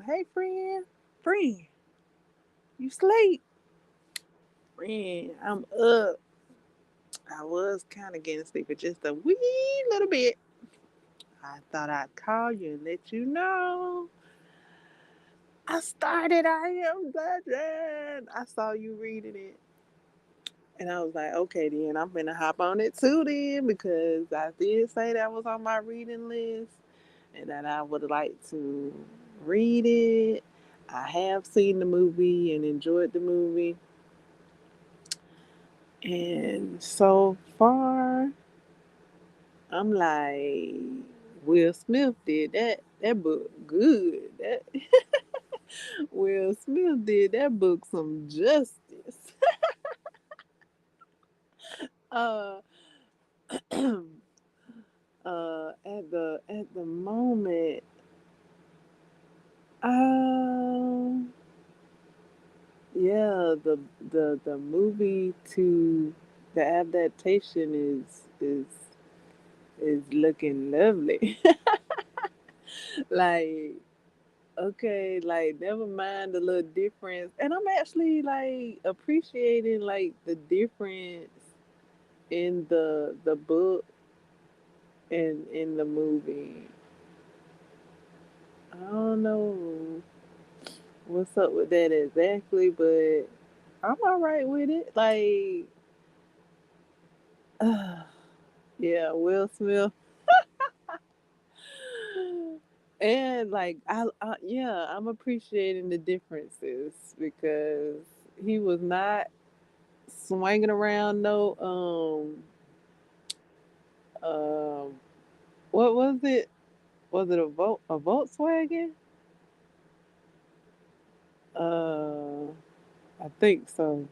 Hey, friend. Friend, you sleep? Friend, I'm up. I was kind of getting sleepy just a wee little bit. I thought I'd call you and let you know. I started I Am Legend. I saw you reading it. And I was like, okay, then I'm going to hop on it too, then, because I did say that was on my reading list and that I would like to read it. I have seen the movie and enjoyed the movie. And so far, I'm like, Will Smith did that book good. That Will Smith did that book some justice. Uh, at the moment, um, yeah, the movie to the adaptation is looking lovely. Like, okay, like never mind the little difference. And I'm actually like appreciating like the difference in the book and in the movie. I don't know what's up with that exactly, but I'm all right with it. Like, yeah, Will Smith, and like yeah, I'm appreciating the differences because he was not swinging around no um what was it? Was it a Volkswagen? Uh, I think so.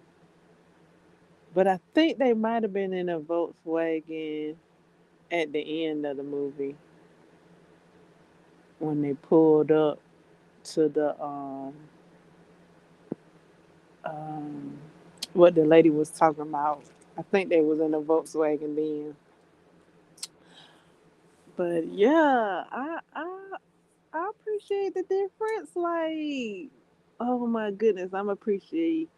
But I think they might have been in a Volkswagen at the end of the movie when they pulled up to the um what the lady was talking about. I think they was in a Volkswagen then. But yeah, I appreciate the difference. Like, oh my goodness, I'm appreciate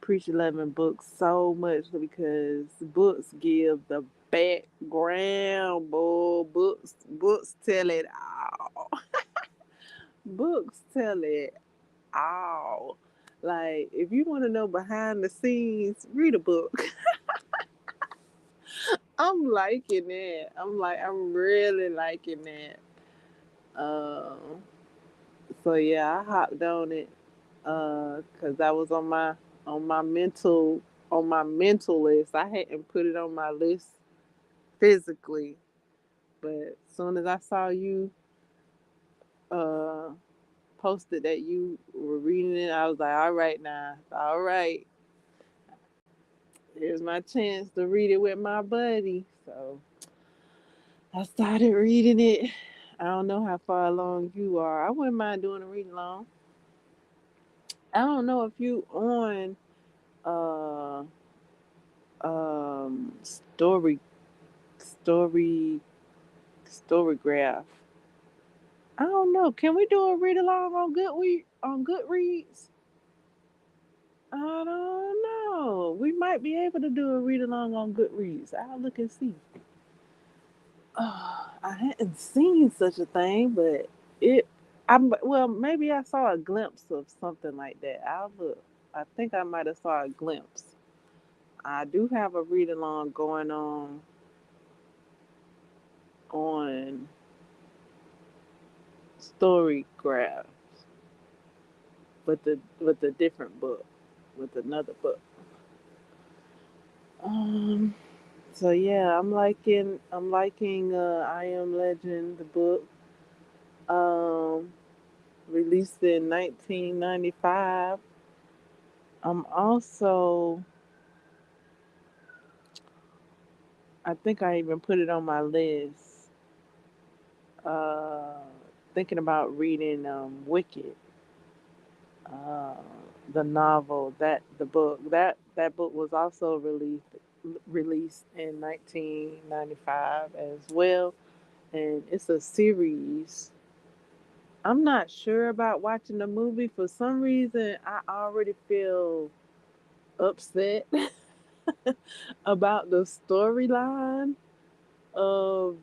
Preach 11 books so much because books give the background, boy. Books tell it all. Books tell it all. Like, if you want to know behind the scenes, read a book. I'm liking it. I'm really liking it. Um, so yeah, I hopped on it because I was on my mental on my mental list. I hadn't put it on my list physically, but as soon as I saw you uh posted that you were reading it, I was like, all right now, all right, here's my chance to read it with my buddy. So I started reading it. I don't know how far along you are. I wouldn't mind doing a reading along. I don't know if you on uh story story storygraph. I don't know. Can we do a read along on Goodreads? I don't know. We might be able to do a read along on Goodreads. I'll look and see. I hadn't seen such a thing, but it. Well, maybe I saw a glimpse of something like that. I'll look. I think I might have saw a glimpse. I do have a read along going on Storygraph with the different book with another book. Um. So yeah, I'm liking I Am Legend the book. Um, released in 1995. I'm also I think I even put it on my list. Uh, thinking about reading Wicked, uh, the novel the book that book was also released in 1995 as well, and it's a series. I'm not sure about watching the movie. For some reason, I already feel upset about the storyline of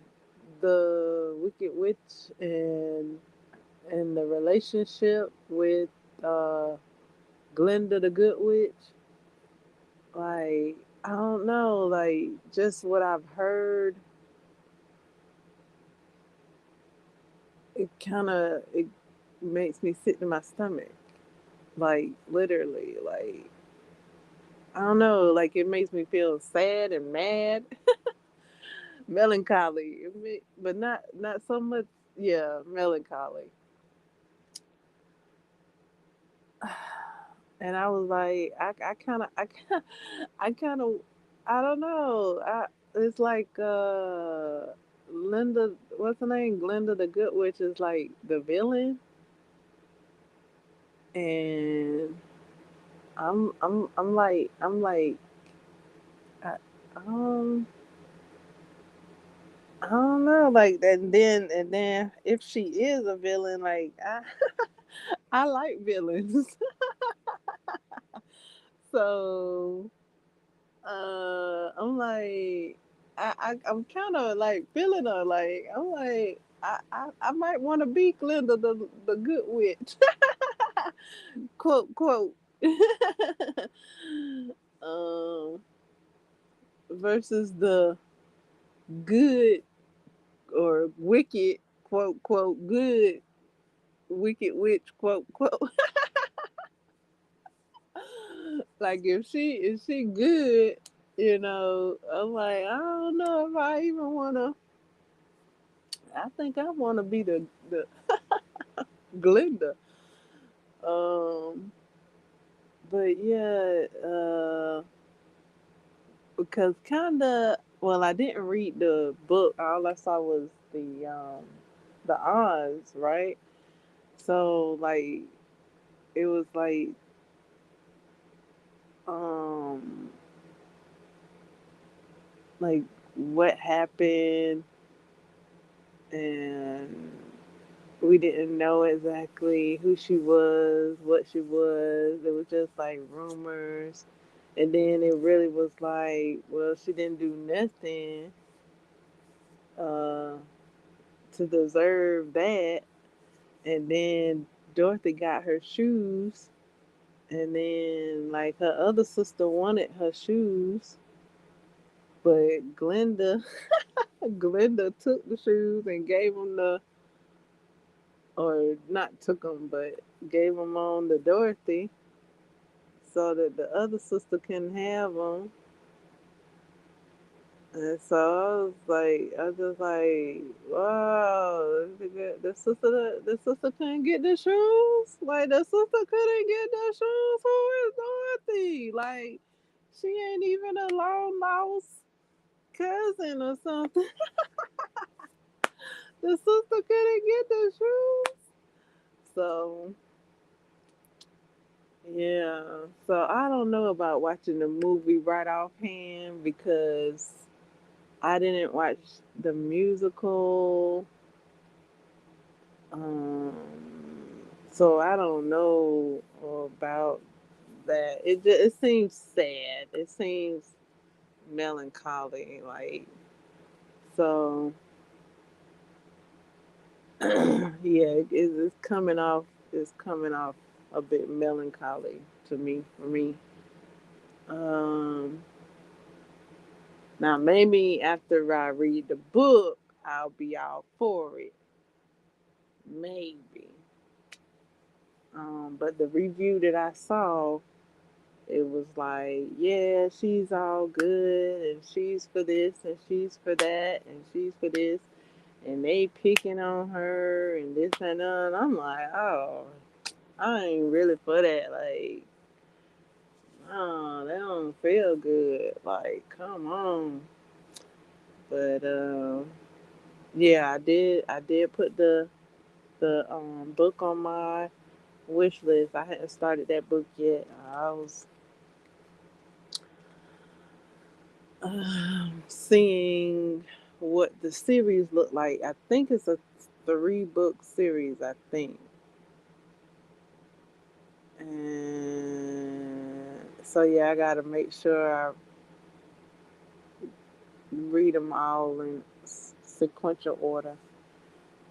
the Wicked Witch and the relationship with uh, Glinda the Good Witch. Like, I don't know, like just what I've heard, it makes me sick to my stomach. Like literally, like I don't know, like it makes me feel sad and mad, melancholy, but not so much. Yeah, melancholy. And I was like, I kind of, I don't know. It's like Linda, what's her name? Glinda the Good Witch is like the villain, and I'm like, I, um, I don't know, like, and then if she is a villain, like I like villains, so I'm like, I'm kind of like feeling her. Like I'm like, I might want to be Glinda the Good Witch, quote quote, um, versus the good or wicked, quote quote, good wicked witch, quote quote. Like if she good, I'm like, I don't know if I even wanna. I think I wanna be the Glinda. Um, but yeah, because kinda, well, I didn't read the book. All I saw was the odds, right? So like it was um like what happened, and we didn't know exactly who she was, what she was. It was just like rumors. And then it really was like, well, she didn't do nothing uh, to deserve that. And then Dorothy got her shoes. And then, like, her other sister wanted her shoes. But Glenda took the shoes and gave them or not took them, but gave them on to Dorothy so that the other sister couldn't have them. And so I was just like, wow, the sister couldn't get the shoes. Like the sister couldn't get the shoes. Who is Dorothy? Like she ain't even a long lost cousin or something. The sister couldn't get the shoes. So yeah, so I don't know about watching the movie right offhand because I didn't watch the musical. Um, so I don't know about that. It seems sad. It seems melancholy. Like so, yeah. It's coming off. It's coming off a bit melancholy to me. For me. Um, Now maybe after I read the book, I'll be all for it. Maybe. But the review that I saw, it was like, yeah, she's all good, and she's for this, and she's for that, and she's for this, and they picking on her, and this and that. And I'm like, oh, I ain't really for that. Like, oh, that don't feel good. Like, come on. But yeah, I did put the book on my wish list. I hadn't started that book yet. I was seeing what the series looked like. I think it's a 3-book series, I think. And so yeah, I gotta make sure I read them all in sequential order.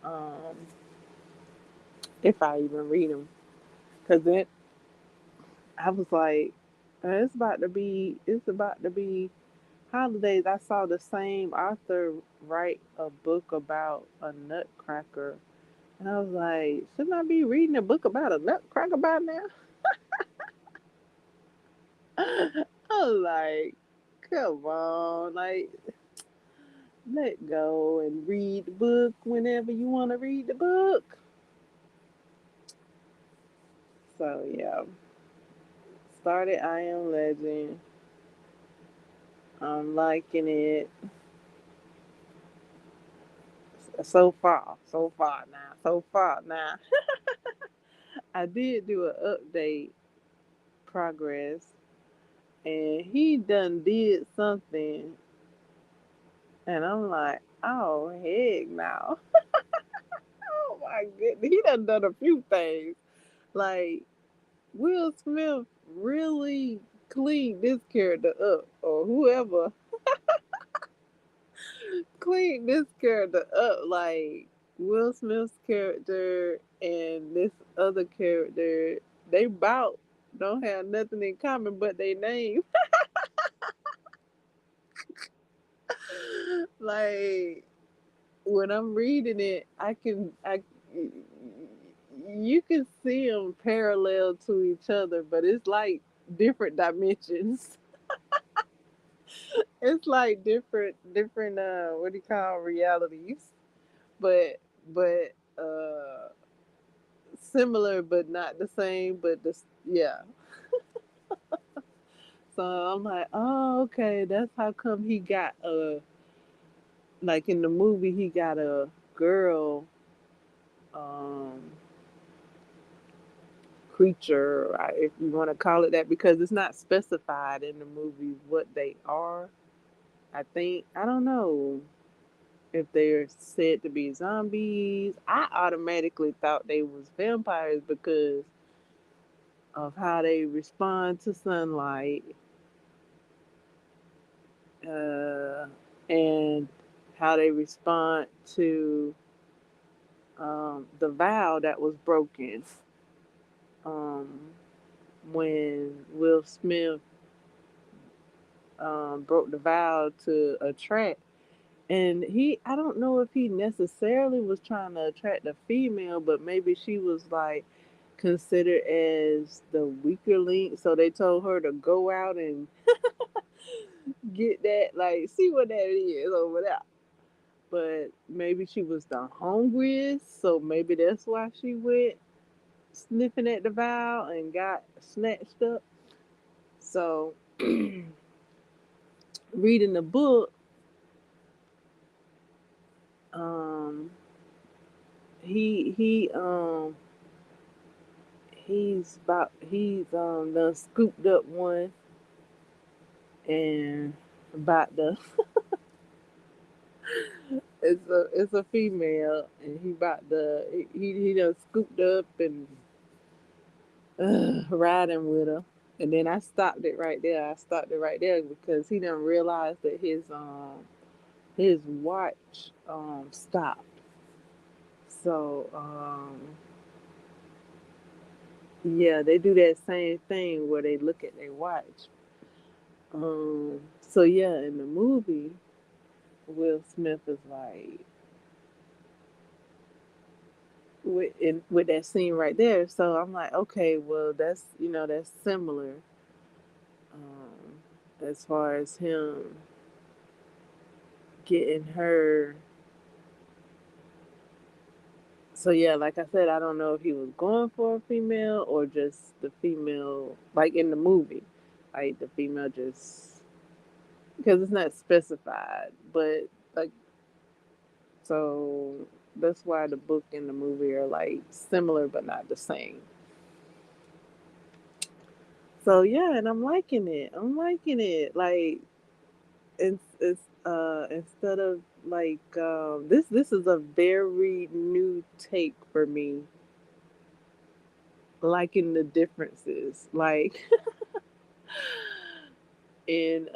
Um, if I even read them, because then I was like, it's about to be holidays. I saw the same author write a book about a nutcracker, and I was like, shouldn't I be reading a book about a nutcracker by now? I was like, come on, like, let go and read the book whenever you want to read the book. So yeah, started I Am Legend. I'm liking it so far. So far now. I did do an update progress, and he done did something, and I'm like, oh heck no. Oh my goodness, he done a few things. Like, Will Smith really cleaned this character up, or whoever cleaned this character up. Like, Will Smith's character and this other character, they bout don't have nothing in common but their name. Like, when I'm reading it, you can see them parallel to each other, but it's like different dimensions. It's like different what do you call realities, but similar but not the same, but this yeah. So I'm like, oh okay, that's how come he got like in the movie he got a girl um creature, if you want to call it that, because it's not specified in the movie what they are. I think I don't know if they're said to be zombies. I automatically thought they was vampires because of how they respond to sunlight, uh, and how they respond to the vow that was broken um, when Will Smith broke the vow to attract. And I don't know if he necessarily was trying to attract a female, but maybe she was like considered as the weaker link. So they told her to go out and get that, like, see what that is over there. But maybe she was the hungriest, so maybe that's why she went sniffing at the vial and got snatched up. So, reading the book, um, he he's done scooped up one and about the it's a female, and he about the he done scooped up and riding with her. And then I stopped it right there. I stopped it right there because he didn't realize that his watch stopped. So yeah, they do that same thing where they look at their watch. So yeah, in the movie, Will Smith is like with that scene right there. So I'm like, okay, well that's similar, as far as him getting her. So yeah, like I said, I don't know if he was going for a female or just the female, like in the movie, like the female just because it's not specified, but like so that's why the book and the movie are like similar but not the same. So yeah, and I'm liking it. I'm liking it. Like it's instead of like this is a very new take for me, liking the differences. Like in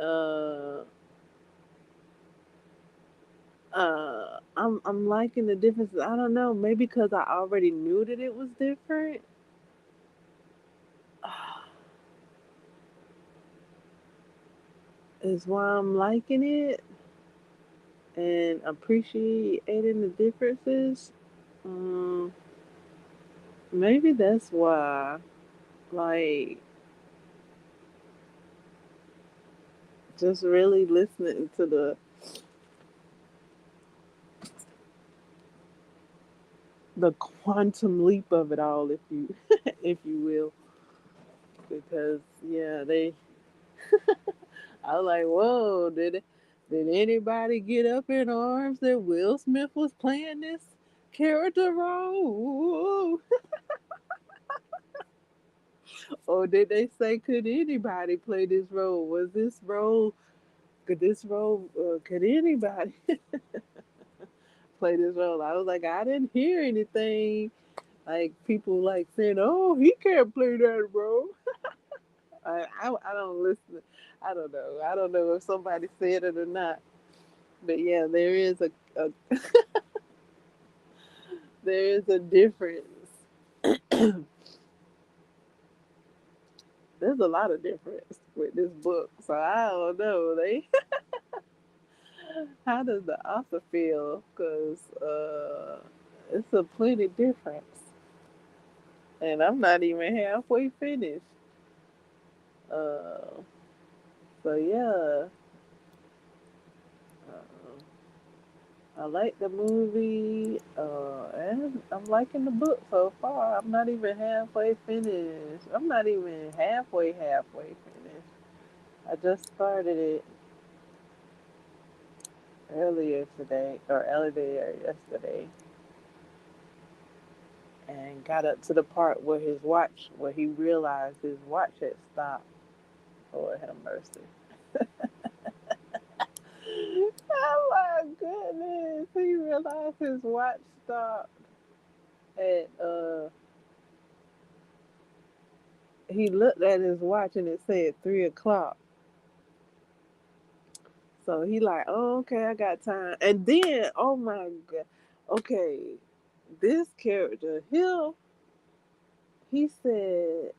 I'm liking the differences. I don't know, maybe because I already knew that it was different. Is why I'm liking it and appreciating the differences. Um, Maybe that's why. Like, just really listening to the quantum leap of it all, if you if you will, because yeah, they. I was like, whoa, did anybody get up in arms that Will Smith was playing this character role? Or did they say, could anybody play this role? Was this role, could anybody play this role? I was like, I didn't hear anything like people like saying, oh, he can't play that role. I don't listen. I don't know. I don't know if somebody said it or not. But yeah, a there is a difference. There's a lot of difference with this book. So I don't know. They how does the author feel? Because it's a plenty difference, and I'm not even halfway finished. Uh, so yeah, I like the movie, and I'm liking the book so far. I'm not even halfway finished. I'm not even halfway finished. I just started it earlier today, or earlier yesterday, and got up to the part where he realized his watch had stopped. Lord have mercy. Oh my goodness. He realized his watch stopped at he looked at his watch and it said 3 o'clock. So he like, oh okay, I got time. And then, oh my god, okay, this character, he said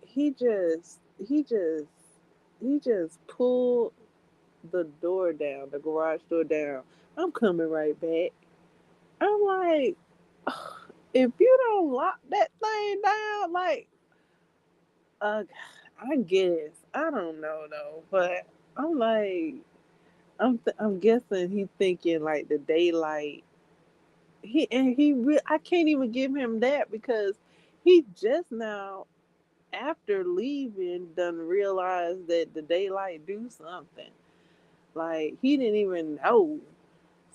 he just he just he just pulled the door down, the garage door down. I'm coming right back. I'm like, if you don't lock that thing down, like, uh, I guess I don't know though, but I'm like, I'm guessing he thinking like the daylight. I can't even give him that because he just now after leaving done realized that the daylight do something. Like he didn't even know.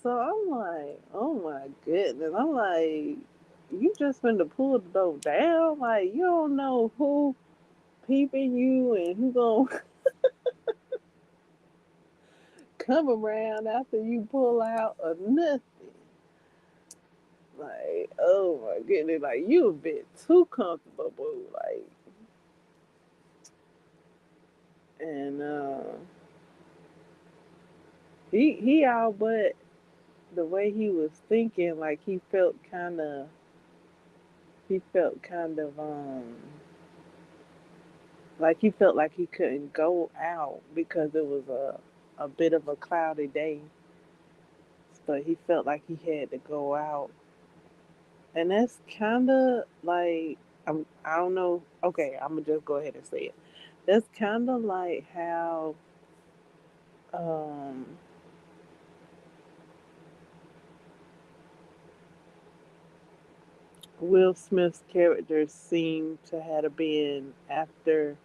So I'm like, oh my goodness. I'm like, you just finna pull the door down? Like you don't know who peeping you and who gonna come around after you pull out or nothing. Like, oh my goodness, like you a bit too comfortable, boo. Like, and he all but the way he was thinking, like he felt kind of like he felt like he couldn't go out because it was a bit of a cloudy day. But he felt like he had to go out, and that's kind of like I don't know. Okay, I'm gonna just go ahead and say it. That's kind of like how um, Will Smith's character seemed to have been after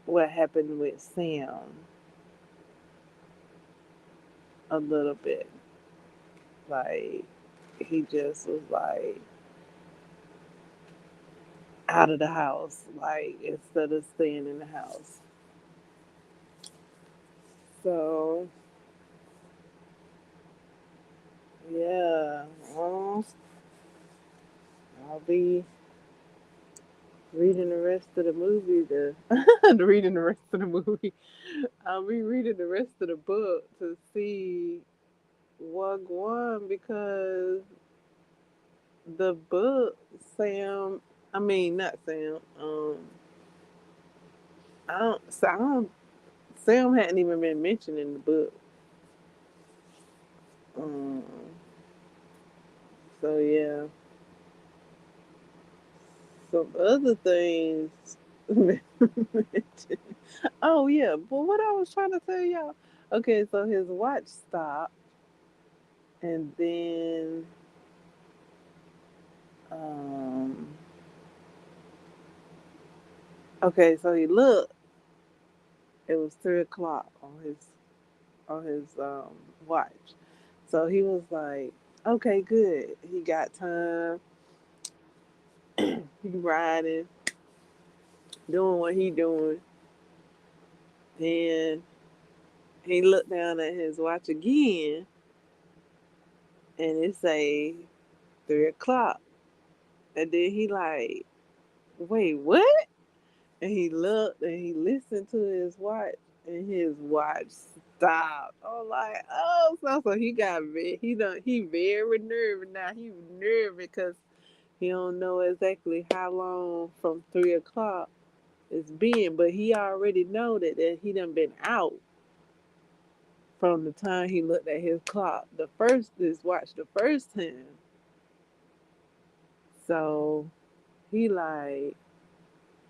what happened with Sam a little bit. Like he just was like out of the house, like instead of staying in the house. So Yeah. Well, I'll be reading the rest of the movie. Reading the rest of the movie. I'll be reading the rest of the book to see what won because the book Sam. I mean, not Sam. I don't. Sam hadn't even been mentioned in the book. Um, so yeah. Some other things. Oh yeah, but what I was trying to tell y'all. Okay, so his watch stopped, and then um, okay, so he looked. It was 3 o'clock on his watch. So he was like, okay, good. He got time. He riding, doing what he doing. Then he looked down at his watch again, and it say 3 o'clock. And then he like, wait, what? And he looked and he listened to his watch, and his watch stopped. I'm like, oh, so he got he very nervous now. He nervous because he don't know exactly how long from 3 o'clock it's been, but he already know that he done been out from the time he looked at his clock. His watch the first time. So he like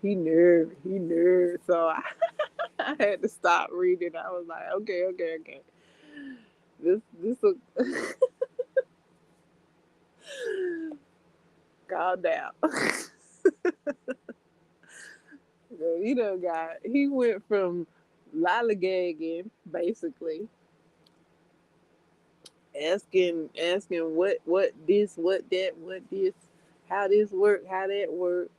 he nervous. So I had to stop reading. I was like, okay, okay, okay. This calm down. He went from lollygagging basically, asking what this, what that, what this, how this work, how that work,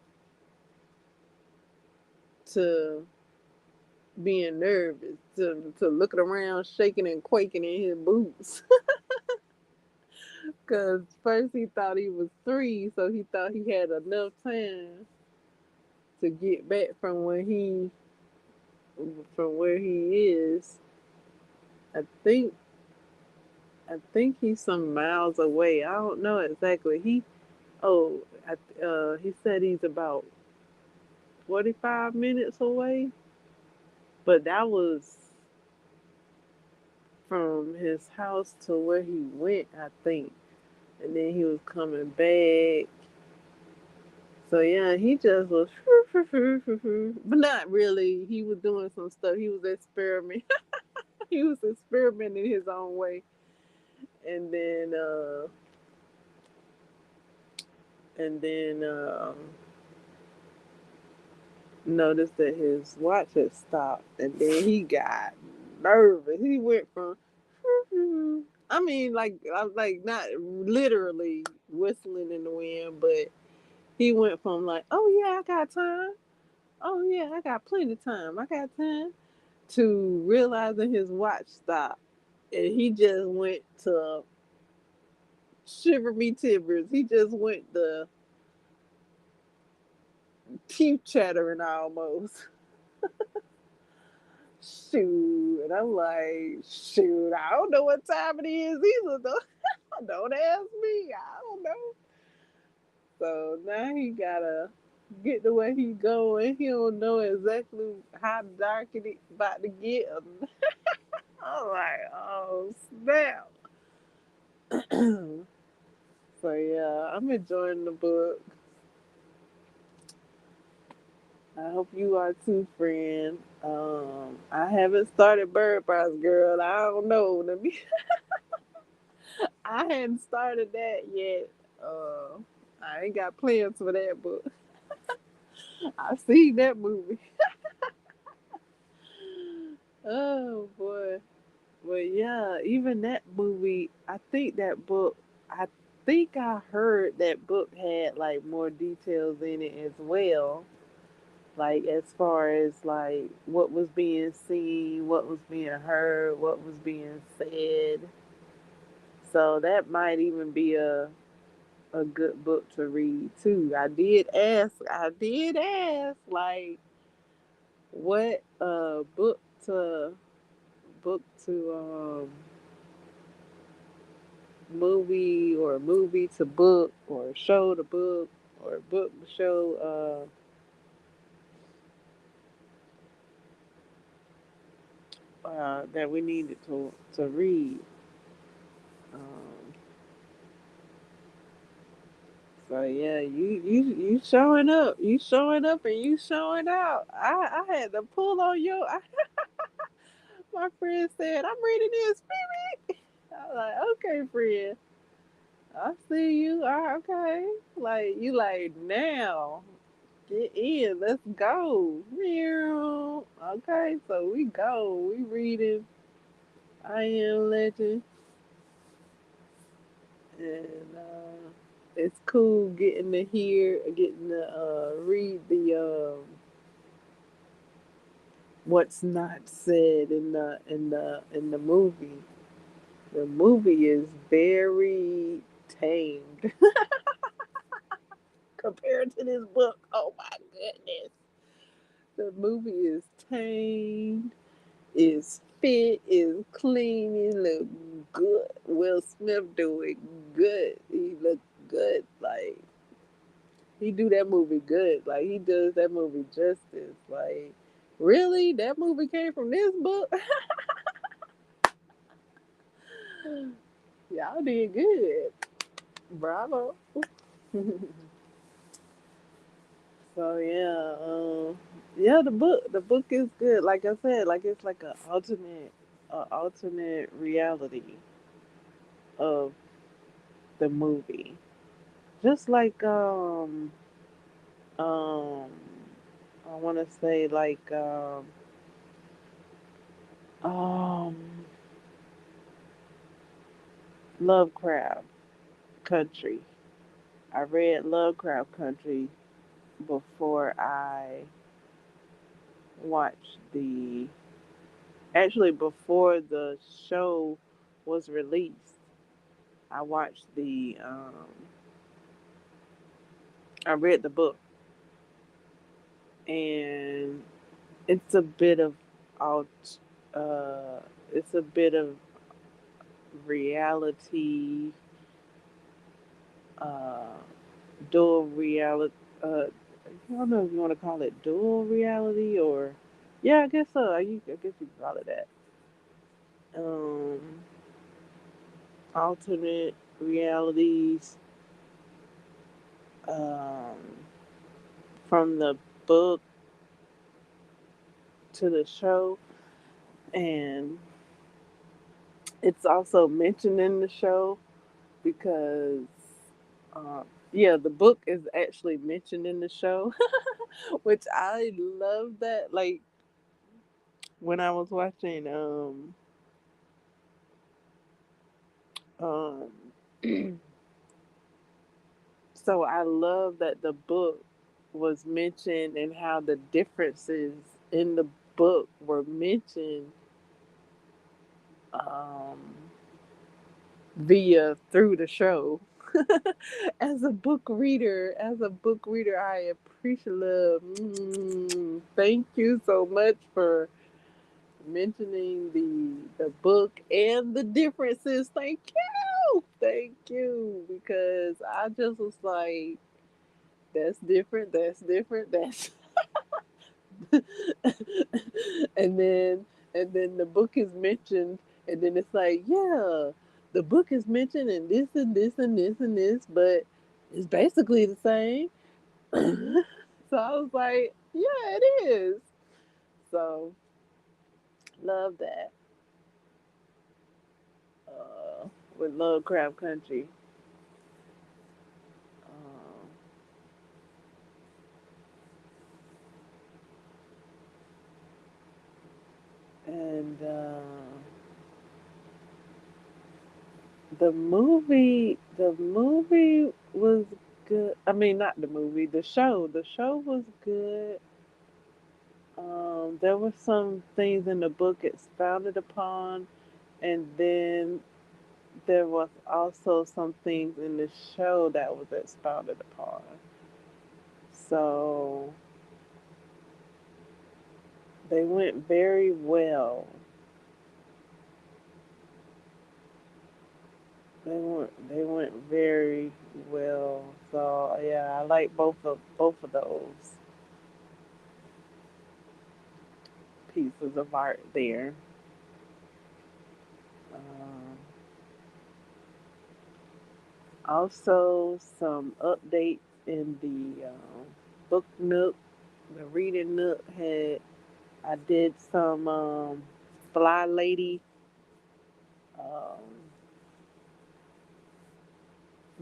to being nervous, to looking around shaking and quaking in his boots. Cause first he thought he was 3, so he thought he had enough time to get back from where he is. I think I think he's some miles away. I don't know exactly. He said he's about 45 minutes away, but that was from his house to where he went, I think. And then he was coming back. So yeah, he just was, but not really. He was doing some stuff. He was experimenting. He was experimenting his own way, and then noticed that his watch had stopped, and then he got nervous. He went from, I mean, like not literally whistling in the wind, but he went from like, oh yeah, I got time. Oh yeah, I got plenty of time. I got time, to realizing his watch stopped, and he just went to shiver me timbers. He just went the teeth chattering almost. Shoot, and I'm like, shoot, I don't know what time it is either. Don't ask me. I don't know. So now he gotta get the way he going. He don't know exactly how dark it about to get. I'm like, oh snap. So yeah, I'm enjoying the book. I hope you are too, friend. I haven't started Bird Box Girl. I don't know. I hadn't started that yet. Uh, I ain't got plans for that, but I seen that movie. Oh boy. But yeah, even that movie, I think I heard that book had like more details in it as well. Like as far as like what was being seen, what was being heard, what was being said. So that might even be a good book to read too. I did ask like what to book to movie or movie to book or show to book or book to show that we needed to read. Um, so yeah, you showing up, and you showing out. I had to pull on your. My friend said I'm reading this. I was like, okay, friend, I see you. Okay, like you like now. Get in, let's go. Meow. Okay, so we go. We reading I Am Legend, and it's cool getting to read the what's not said in the movie. The movie is very tamed compared to this book. Oh my goodness, the movie is tamed, is fit, is clean, he look good. Will Smith doing good. He look good. Like he do that movie good. Like he does that movie justice. Like really, that movie came from this book. Y'all did good. Bravo. So yeah, the book is good. Like I said, like it's like a alternate reality of the movie. Just like um I want to say like um Lovecraft Country. I read Lovecraft Country before I watched the actually before the show was released. I watched the I read the book, and it's a bit of out it's a bit of reality, uh dual reality. I don't know if you want to call it dual reality or, yeah, I guess so. I guess you can call it that. Um, alternate realities, um, from the book to the show, and it's also mentioned in the show because, yeah, the book is actually mentioned in the show, which I love that. Like when I was watching, um, so I love that the book was mentioned and how the differences in the book were mentioned, um, via through the show. As a book reader, I appreciate love. Thank you so much for mentioning the book and the differences. Thank you, because I just was like, that's different. That's different. That's and then the book is mentioned, and then it's like, yeah, the book is mentioned and this and this and this and this, but it's basically the same. So I was like, yeah, it is. So love that, uh, with Lovecraft Country. Um, and the movie was good. I mean, not the movie, the show. The show was good. There were some things in the book expounded upon, and then there was also some things in the show that was expounded upon. So they went very well. They went very well. So yeah, I like both of those pieces of art there. Um, Also, some updates in the book nook, the reading nook had. I did some Fly Lady um,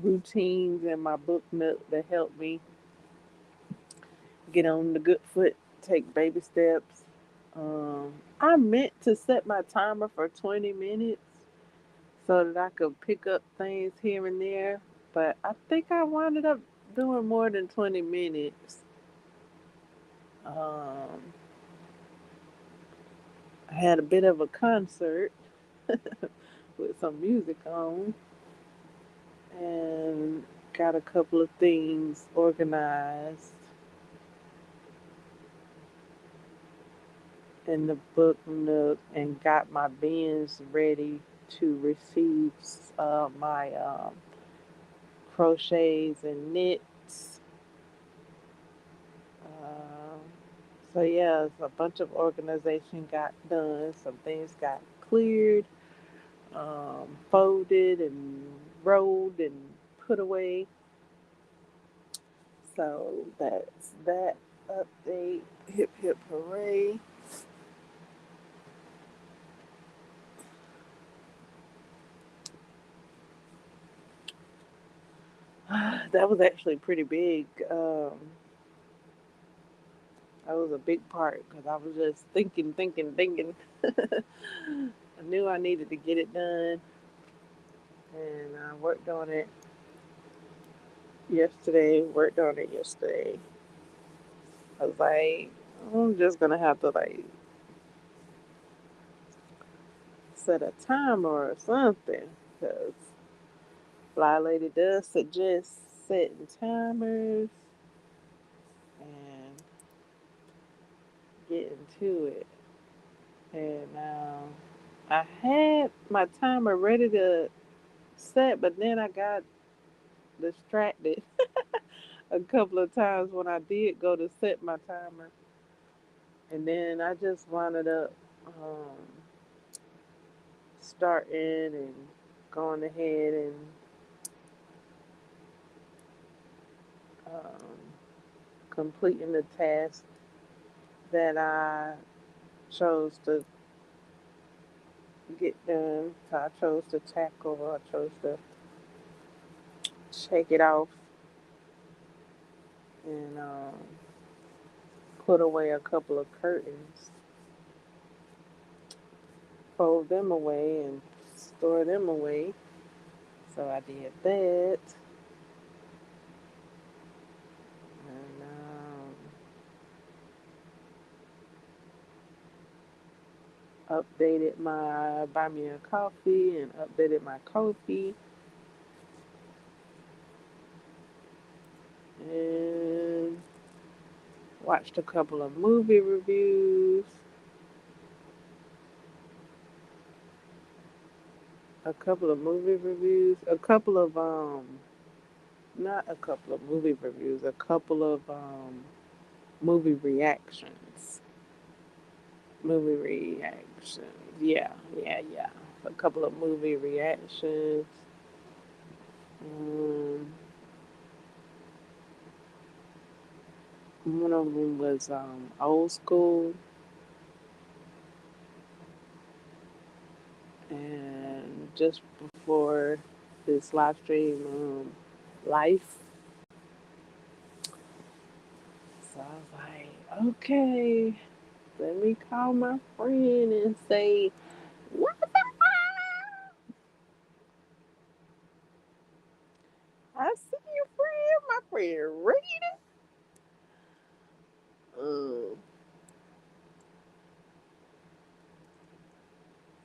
routines in my book nook that helped me get on the good foot, take baby steps. I meant to set my timer for 20 minutes so that I could pick up things here and there, but I think I wound up doing more than 20 minutes. Um, I had a bit of a concert with some music on and got a couple of things organized in the book nook and got my bins ready to receive my crochets and knits. Um, so yeah, a bunch of organization got done. Some things got cleared, folded and rolled and put away. So that's that update. Hip hip hooray. That was actually pretty big. That was a big part because I was just thinking. I knew I needed to get it done, and I worked on it yesterday. Worked on it yesterday. I was like, I'm just gonna have to like set a timer or something because Fly Lady does suggest setting timers and getting to it. And I had my timer ready to set, but then I got distracted a couple of times when I did go to set my timer. And then I just wound up um, starting and going ahead and um, completing the task that I chose to get done. So I chose to tackle, I chose to shake it off and put away a couple of curtains, fold them away, and store them away. So I did that. And updated my buy me a coffee and updated my coffee and watched a couple of movie reviews, a couple of movie reviews, a couple of not a couple of movie reviews, a couple of movie reactions. Movie reactions. Yeah, yeah. A couple of movie reactions. Um, One of them was old school, and just before this live stream, life. So I was like, okay, let me call my friend and say, what the fuck? I see your friend, my friend Rita.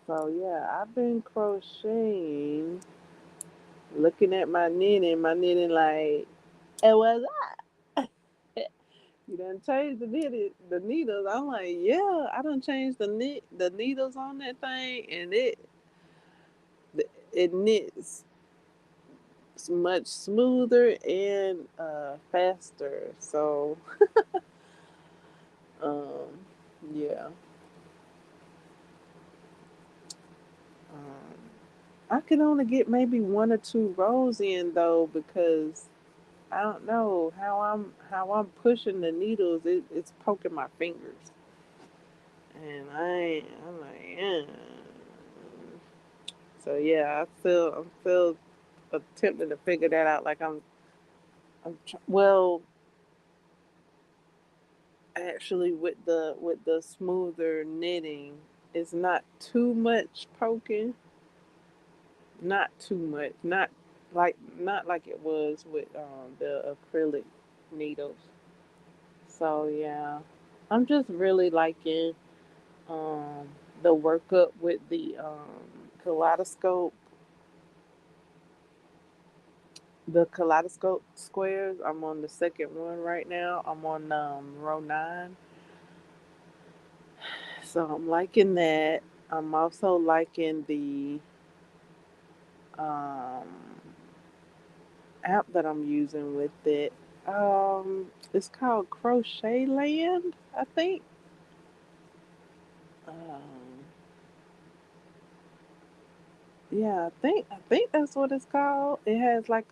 So So yeah, I've been crocheting, looking at my knitting like, it was you done changed the needles. I'm like, yeah, I done changed the needles on that thing, and it knits much smoother and faster. So um, yeah, um, I can only get maybe one or two rows in though because I don't know how I'm pushing the needles. It's poking my fingers, and I'm like, so yeah, I'm still attempting to figure that out. Like well, actually, with the smoother knitting, it's not too much poking, not too much, not like it was with the acrylic needles. So yeah, I'm just really liking um, the workup with the kaleidoscope, the kaleidoscope squares. I'm on the second one right now. I'm on row 9, so I'm liking that. I'm also liking the um, app that I'm using with it. It's called Crochet Land, I think. Um, yeah, I think that's what it's called. It has like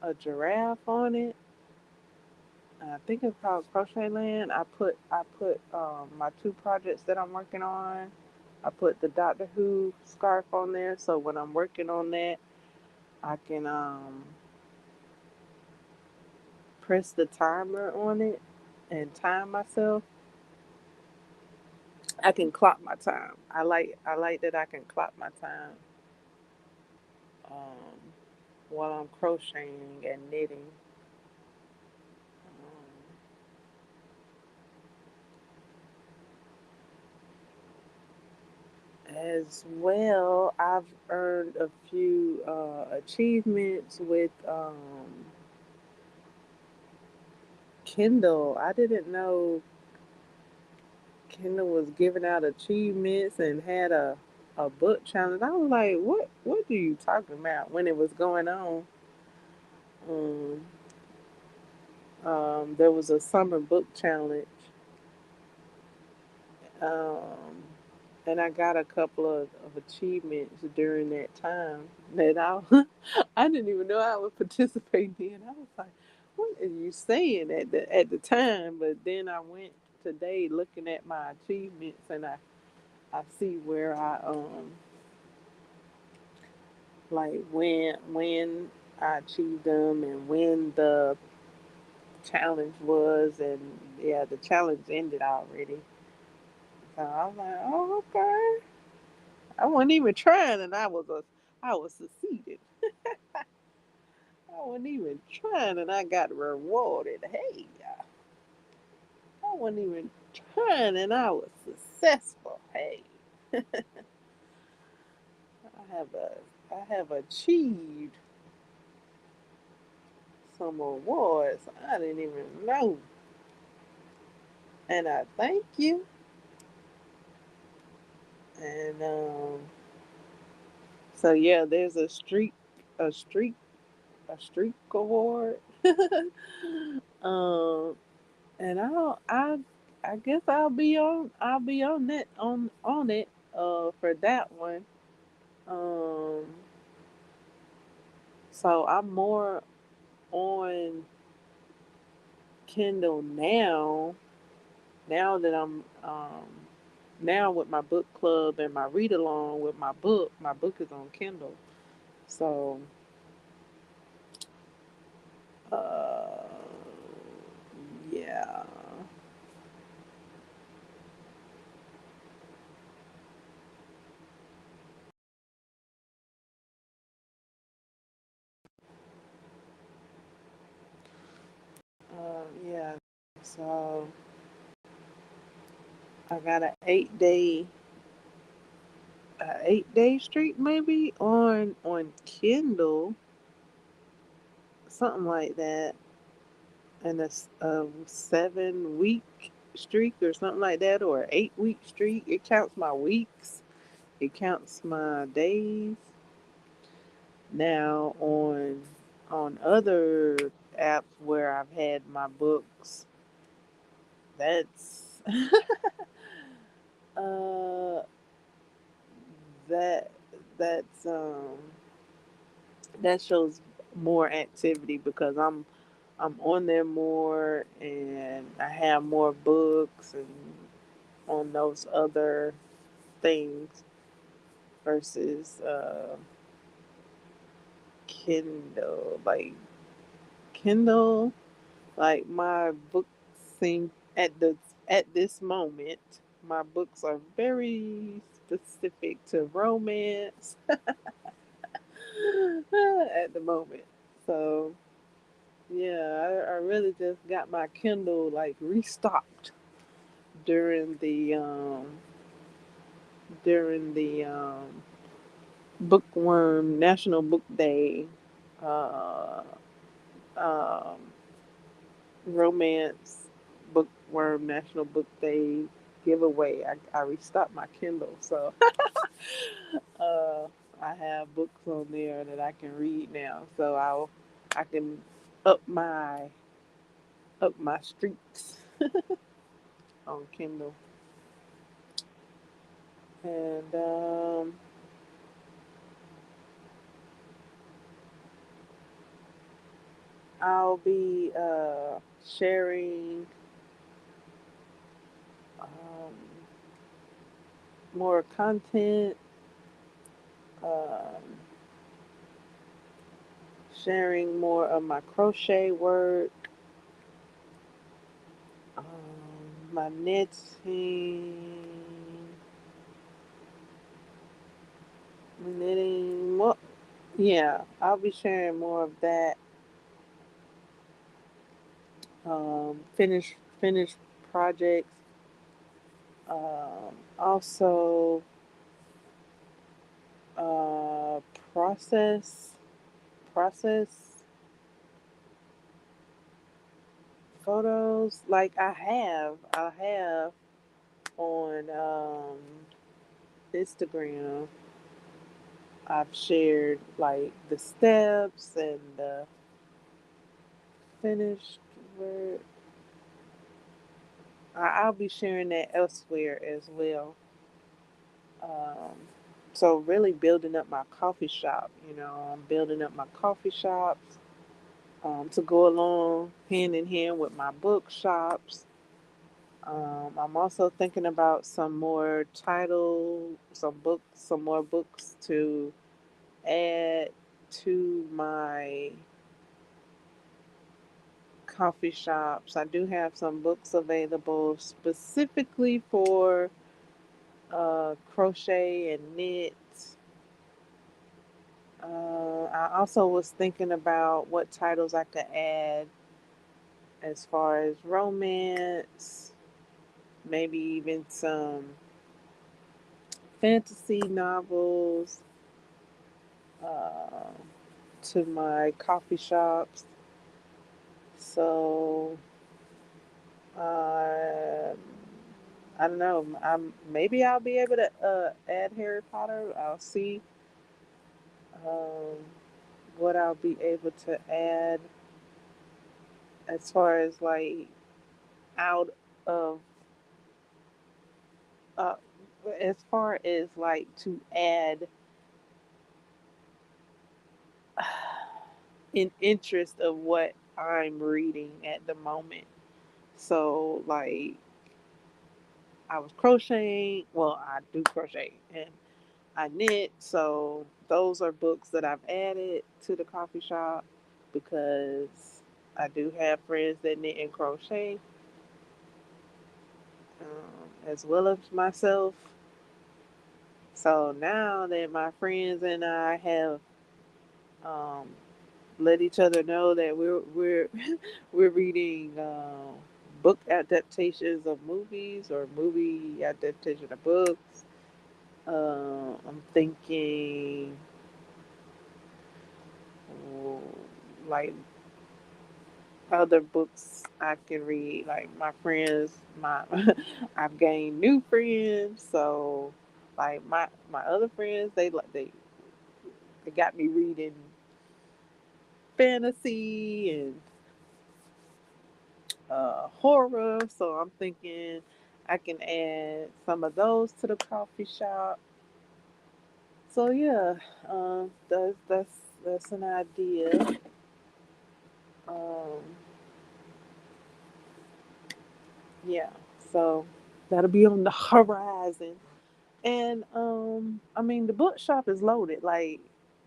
a giraffe on it. I think it's called Crochet Land. I put my two projects that I'm working on. I put the Doctor Who scarf on there, so when I'm working on that, I can press the timer on it and time myself. I can clock my time. I like that I can clock my time um, while I'm crocheting and knitting. As well, I've earned a few achievements with Kindle. I didn't know Kindle was giving out achievements and had a book challenge. I was like, what are you talking about when it was going on? Um, there was a summer book challenge, um, and I got a couple of achievements during that time that I didn't even know I was participating in. I was like, what are you saying at the time? But then I went today looking at my achievements, and I see where I like when I achieved them and when the challenge was, and yeah, the challenge ended already. So I was like, oh, okay. I wasn't even trying, and I was succeeded. I wasn't even trying, and I got rewarded. Hey, I wasn't even trying, and I was successful. Hey, I have a I have achieved some awards I didn't even know, and I thank you. And so yeah, there's a streak, a streak award. um, and I guess I'll be on that on it for that one. Um, so I'm more on Kindle now. Now that I'm now with my book club and my read along with my book is on Kindle. So uh, yeah, yeah. So I got an 8 day a 8 day streak maybe on Kindle, something like that, and a 7 week streak or something like that, or an 8 week streak. It counts my weeks. It counts my days. Now on other apps where I've had my books, that's uh that that's that shows more activity because I'm on there more and I have more books and on those other things versus Kindle. Kindle, like my books seem at this moment, my books are very specific to romance at the moment. So yeah, I really just got my Kindle like restocked during the bookworm National Book Day uh, um, romance bookworm National Book Day giveaway. I restocked my Kindle, so uh, I have books on there that I can read now. So I can up my up my streaks on Kindle, and I'll be sharing um, more content, um, sharing more of my crochet work, my knitting. Well, yeah, I'll be sharing more of that. Finish projects. Also, uh, process process photos. Like I have on Instagram. I've shared like the steps and the finished work. I'll be sharing that elsewhere as well. Um, so really building up my coffee shop. I'm building up my coffee shops to go along hand in hand with my bookshops. I'm also thinking about some more books to add to my coffee shops. I do have some books available specifically for crochet and knit. I also was thinking about what titles I could add as far as romance, maybe even some fantasy novels uh, to my coffee shops. So uh, I don't know. Maybe I'll be able to add Harry Potter. I'll see um, what I'll be able to add as far as like out of uh, as far as like to add in interest of what I'm reading at the moment. So like I was crocheting. Well, I do crochet and I knit. So those are books that I've added to the coffee shop because I do have friends that knit and crochet, as well as myself. So now that my friends and I have um, let each other know that we're we're reading book adaptations of movies or movie adaptation of books. I'm thinking oh, like other books I can read. Like my friends, my I've gained new friends, so like my other friends, they got me reading fantasy and horror. So I'm thinking I can add some of those to the coffee shop. So yeah, that's an idea. Um, yeah, so that'll be on the horizon. And I mean the bookshop is loaded. Like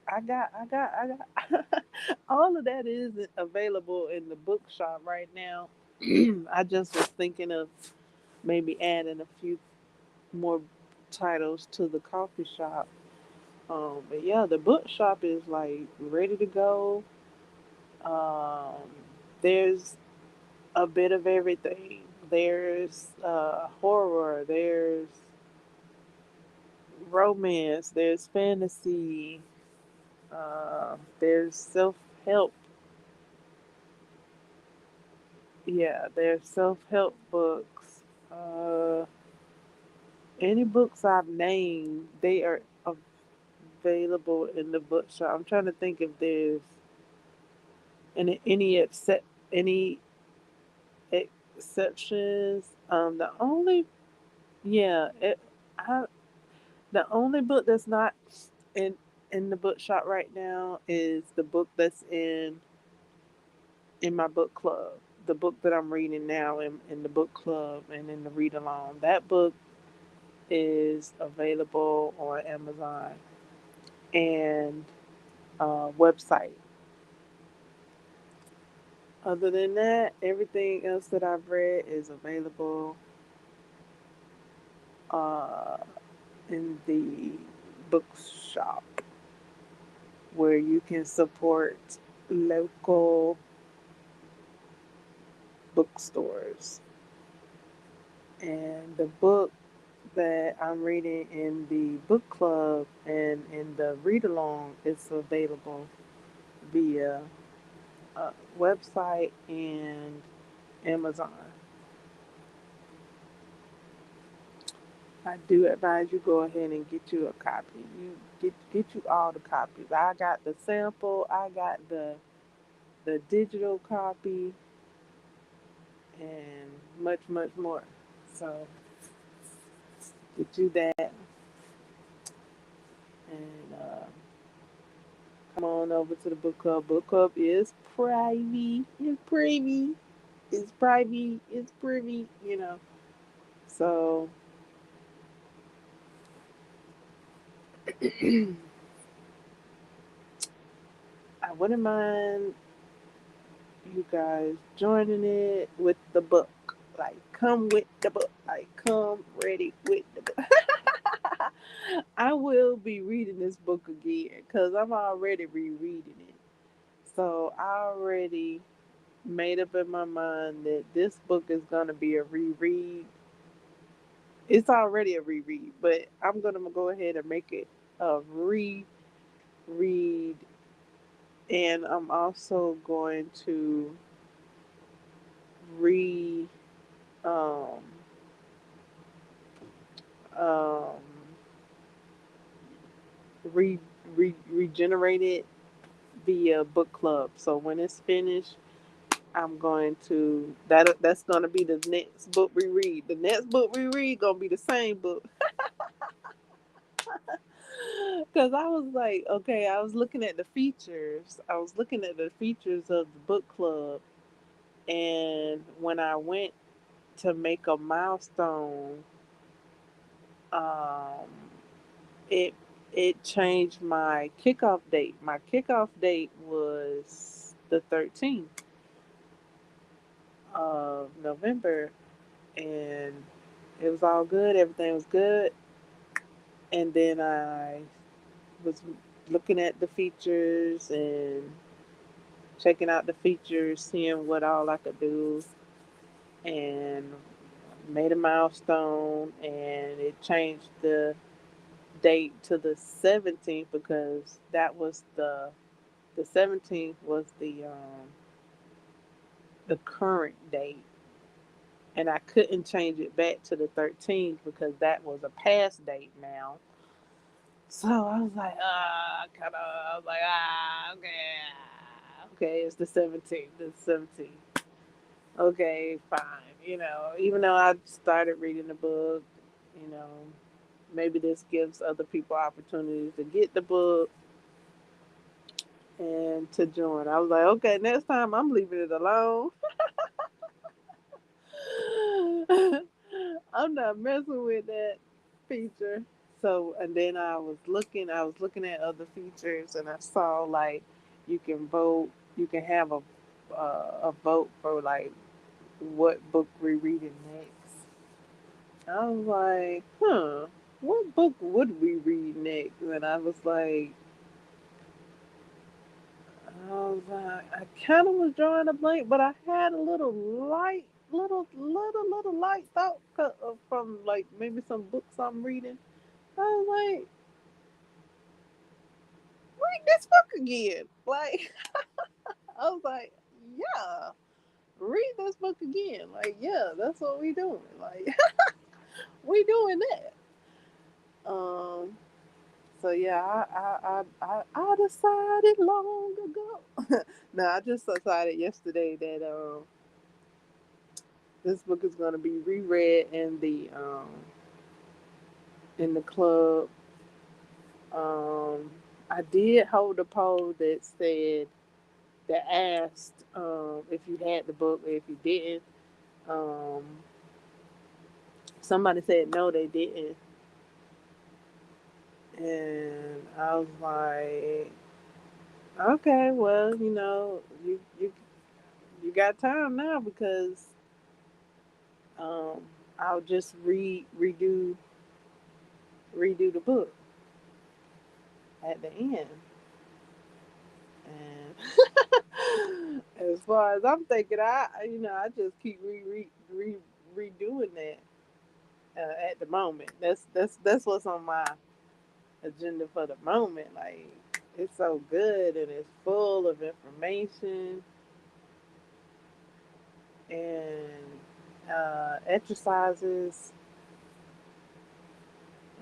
I got all of that is available in the bookshop right now. I just was thinking of maybe adding a few more titles to the coffee shop. But yeah, the bookshop is like ready to go. Um, there's a bit of everything. There's horror, there's romance, there's fantasy, there's self help. Yeah, there's self help books. Uh, any books I've named, they are available in the bookshop. I'm trying to think if there's any exceptions. The only yeah, I the only book that's not in in the bookshop right now is the book that's in my book club. The book that I'm reading now in the book club and in the read along. That book is available on Amazon and website. Other than that, everything else that I've read is available uh, in the bookshop where you can support local bookstores. And the book that I'm reading in the book club and in the read along is available via website and Amazon. I do advise you go ahead and get you a copy. You get you all the copies. I got the sample. I got the digital copy and much more. So get you that and come on over to the book club. Book club is private. It's privy. It's privy. It's privy. You know. So I wouldn't mind you guys joining it with the book. Like, come with the book. Like, come ready with the book. I will be reading this book again because I'm already rereading it. So I already made up in my mind that this book is going to be a reread. It's already a reread, but I'm going to go ahead and make it a reread. And I'm also going to re um, um, re, regenerate it via book club. So when it's finished, I'm going to that's going to be the next book we read. The next book we read going to be the same book. Cuz I was like, okay, I was looking at the features. I was looking at the features of the book club, and when I went to make a milestone, um it it changed my kickoff date. My kickoff date was the 13th of November, and it was all good. Everything was good. And then I was looking at the features and checking out the features, seeing what all I could do, and made a milestone, and it changed the date to the 17th because that was the 17th was the current date, and I couldn't change it back to the 13th because that was a past date now. So I was like, I was like, okay, it's the 17th, the 17th. Okay, fine. Even though I started reading the book, you know, maybe this gives other people opportunities to get the book and to join. I was like, okay, next time I'm leaving it alone. I'm not messing with that feature. So, and then I was looking at other features, and I saw like you can vote, you can have a vote for like what book we're reading next. I was like, what book would we read next? And I kind of was drawing a blank, but I had a little light, little light thought from like maybe some books I'm reading. I was like, read this book again. Like, I was like, yeah, read this book again. Like, yeah, that's what we doing. Like, we doing that. Um, so yeah, I decided long ago. No, I just decided yesterday that this book is going to be reread in the club. Um, I did hold a poll that asked if you had the book or if you didn't. Um, Somebody said no, they didn't, and I was like, okay, well, you got time now because um, I'll just redo the book at the end. And as far as I'm thinking, I just keep redoing that at the moment. That's what's on my agenda for the moment. Like it's so good and it's full of information and exercises.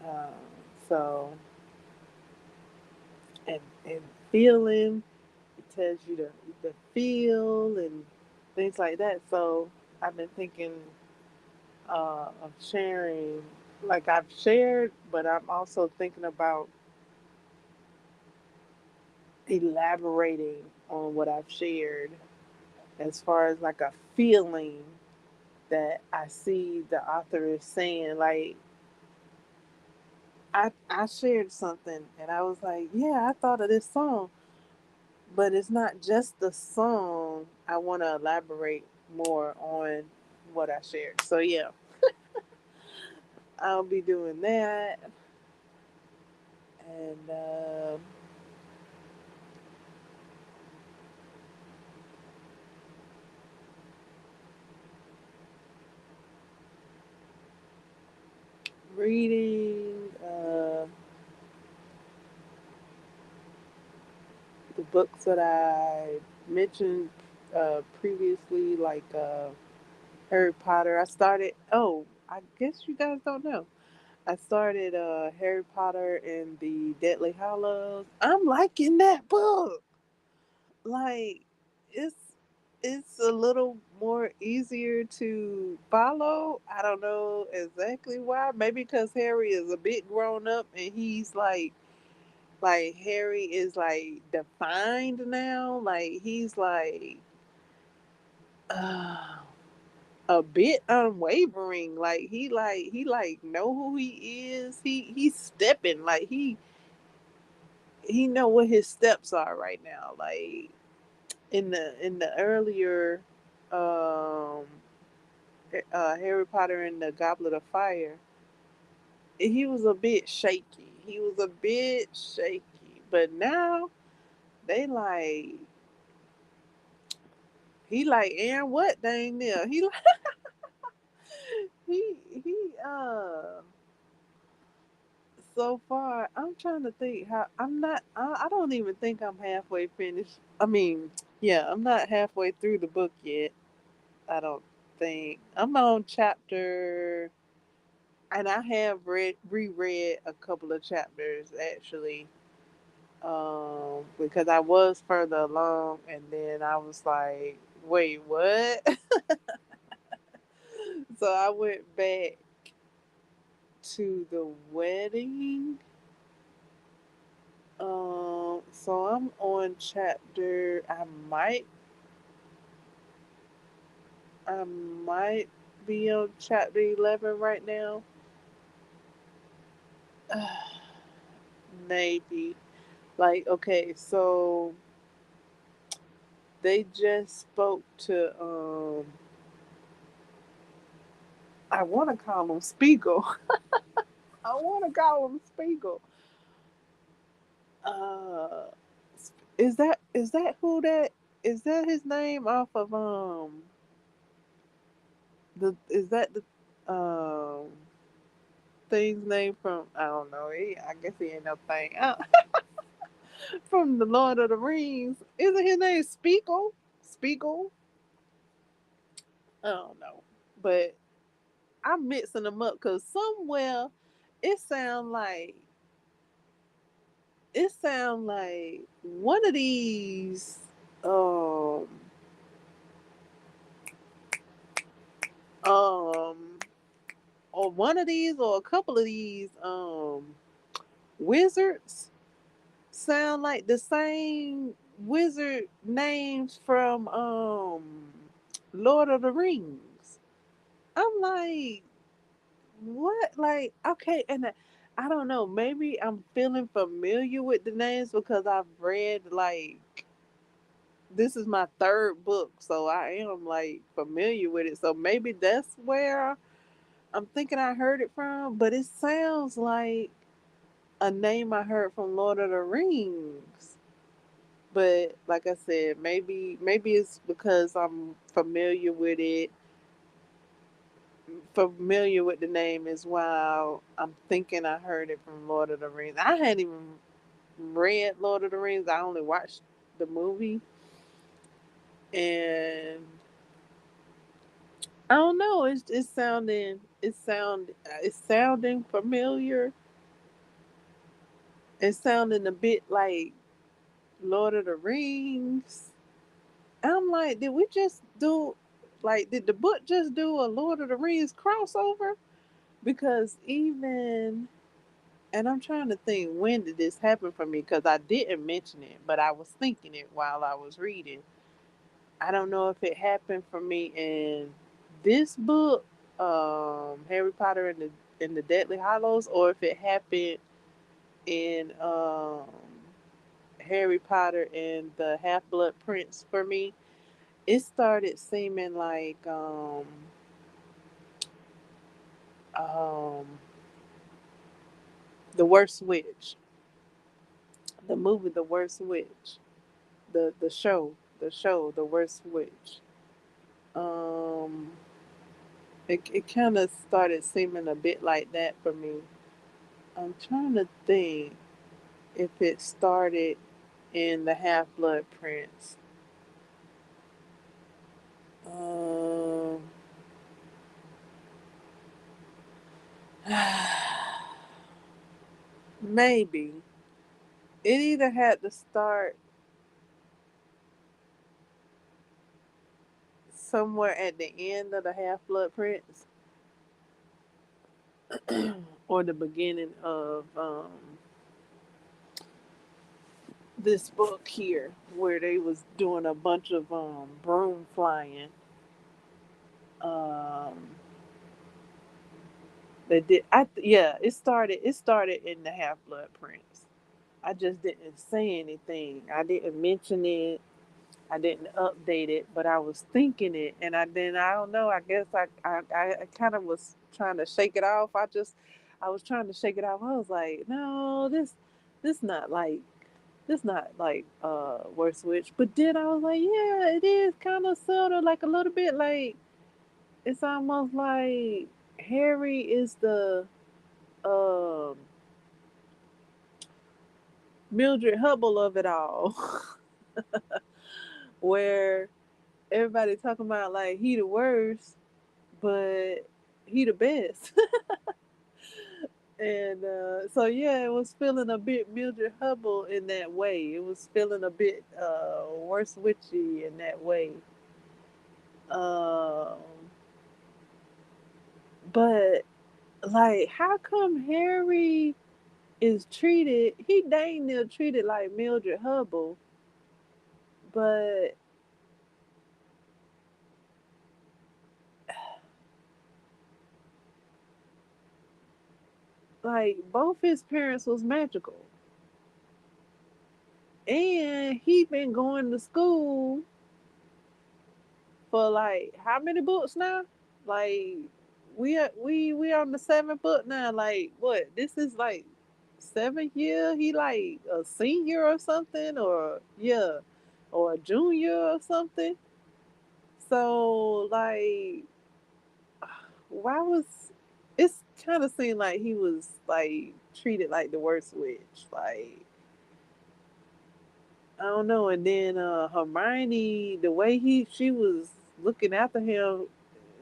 Uh, so and feeling. It tells you to feel and things like that. So I've been thinking of sharing, like I've shared, but I'm also thinking about elaborating on what I've shared as far as like a feeling that I see the author is saying. Like I shared something and I was like, yeah, I thought of this song, but it's not just the song. I want to elaborate more on what I shared. So yeah, I'll be doing that, and reading the books that I mentioned previously, like Harry Potter. I started. Oh, I guess you guys don't know. I started Harry Potter and the Deathly Hallows. I'm liking that book. Like it's it's a little more easier to follow. I don't know exactly why. Maybe because Harry is a bit grown up and he's like Harry is like defined now. Like he's uh, a bit unwavering. Like he know who he is. He's stepping. Like he know what his steps are right now. Like in the earlier um Harry Potter and the Goblet of Fire, he was a bit shaky. He was a bit shaky. But now they he like Aaron what dang near. He he so far, I'm trying to think how I'm not. I don't even think I'm halfway finished. I mean, yeah, I'm not halfway through the book yet. I don't think I'm on chapter, and I have reread a couple of chapters actually, because I was further along, and then I was like, wait, what? So I went back to the wedding. So I'm on chapter. I might be on chapter 11 right now. Maybe. Like, okay, so they just spoke to I want to call him Spiegel. I want to call him Spiegel. Uh, is that who that is that his name off of the is that the thing's name from I don't know. I guess he ain't no thing. From the Lord of the Rings. Isn't his name Spiegel? Spiegel? I don't know. But I'm mixing them up because somewhere it sound like one of these um um or one of these or a couple of these wizards sound like the same wizard names from Lord of the Rings. I'm like, what? Like, okay, and I don't know. Maybe I'm feeling familiar with the names because I've read like this is my third book, so I am like familiar with it. So maybe that's where I'm thinking I heard it from. But it sounds like a name I heard from Lord of the Rings. But like I said, maybe it's because I'm familiar with the name as well. I'm thinking I heard it from Lord of the Rings. I hadn't even read Lord of the Rings. I only watched the movie, and I don't know. It's sounding familiar. It's sounding a bit like Lord of the Rings. I'm like, did the book just do a Lord of the Rings crossover? Because even And I'm trying to think, when did this happen for me? Because I didn't mention it, but I was thinking it while I was reading. I don't know if it happened for me in this book, Harry Potter and the Deathly Hallows, or if it happened in Harry Potter and the Half Blood Prince for me. It started seeming like um, the Worst Witch, the movie The Worst Witch, the show The Worst Witch. Um, it kind of started seeming a bit like that for me. I'm trying to think if it started in the Half Blood Prince. Um, maybe it either had to start somewhere at the end of the Half Blood Prince or the beginning of this book here, where they was doing a bunch of broom flying. Um, They did. Yeah. It started in the Half Blood Prince. I just didn't say anything. I didn't mention it. I didn't update it, but I was thinking it, and I don't know. I guess I kind of was trying to shake it off. I was trying to shake it off. I was like, no, this not like this not like Worst Witch. But then I was like, yeah, it is kind of sort of like a little bit like it's almost like Harry is the um Mildred Hubble of it all, where everybody talking about like he the worst, but he the best. And so yeah, it was feeling a bit Mildred Hubble in that way. It was feeling a bit worse witchy in that way. Um, but like, how come Harry is treated? He dang near treated like Mildred Hubble, but like both his parents was magical, and he been going to school for like how many books now? Like we on the seventh book now. Like what? This is like 7th year. He like a senior or something, or yeah, or a junior or something. So like, why was it's kind of seemed like he was like treated like the worst witch. Like I don't know. And then Hermione, the way she was looking after him,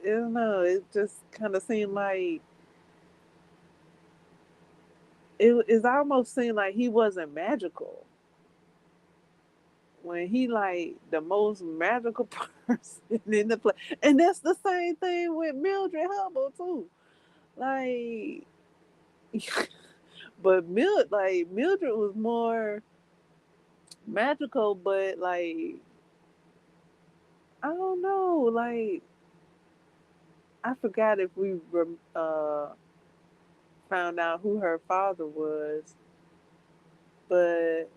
I don't know. It just kind of seemed like it almost seemed like he wasn't magical when he like the most magical person in the play. And that's the same thing with Mildred Hubble too. Like, but Mildred was more magical, but like I don't know. Like I forgot if we found out who her father was, but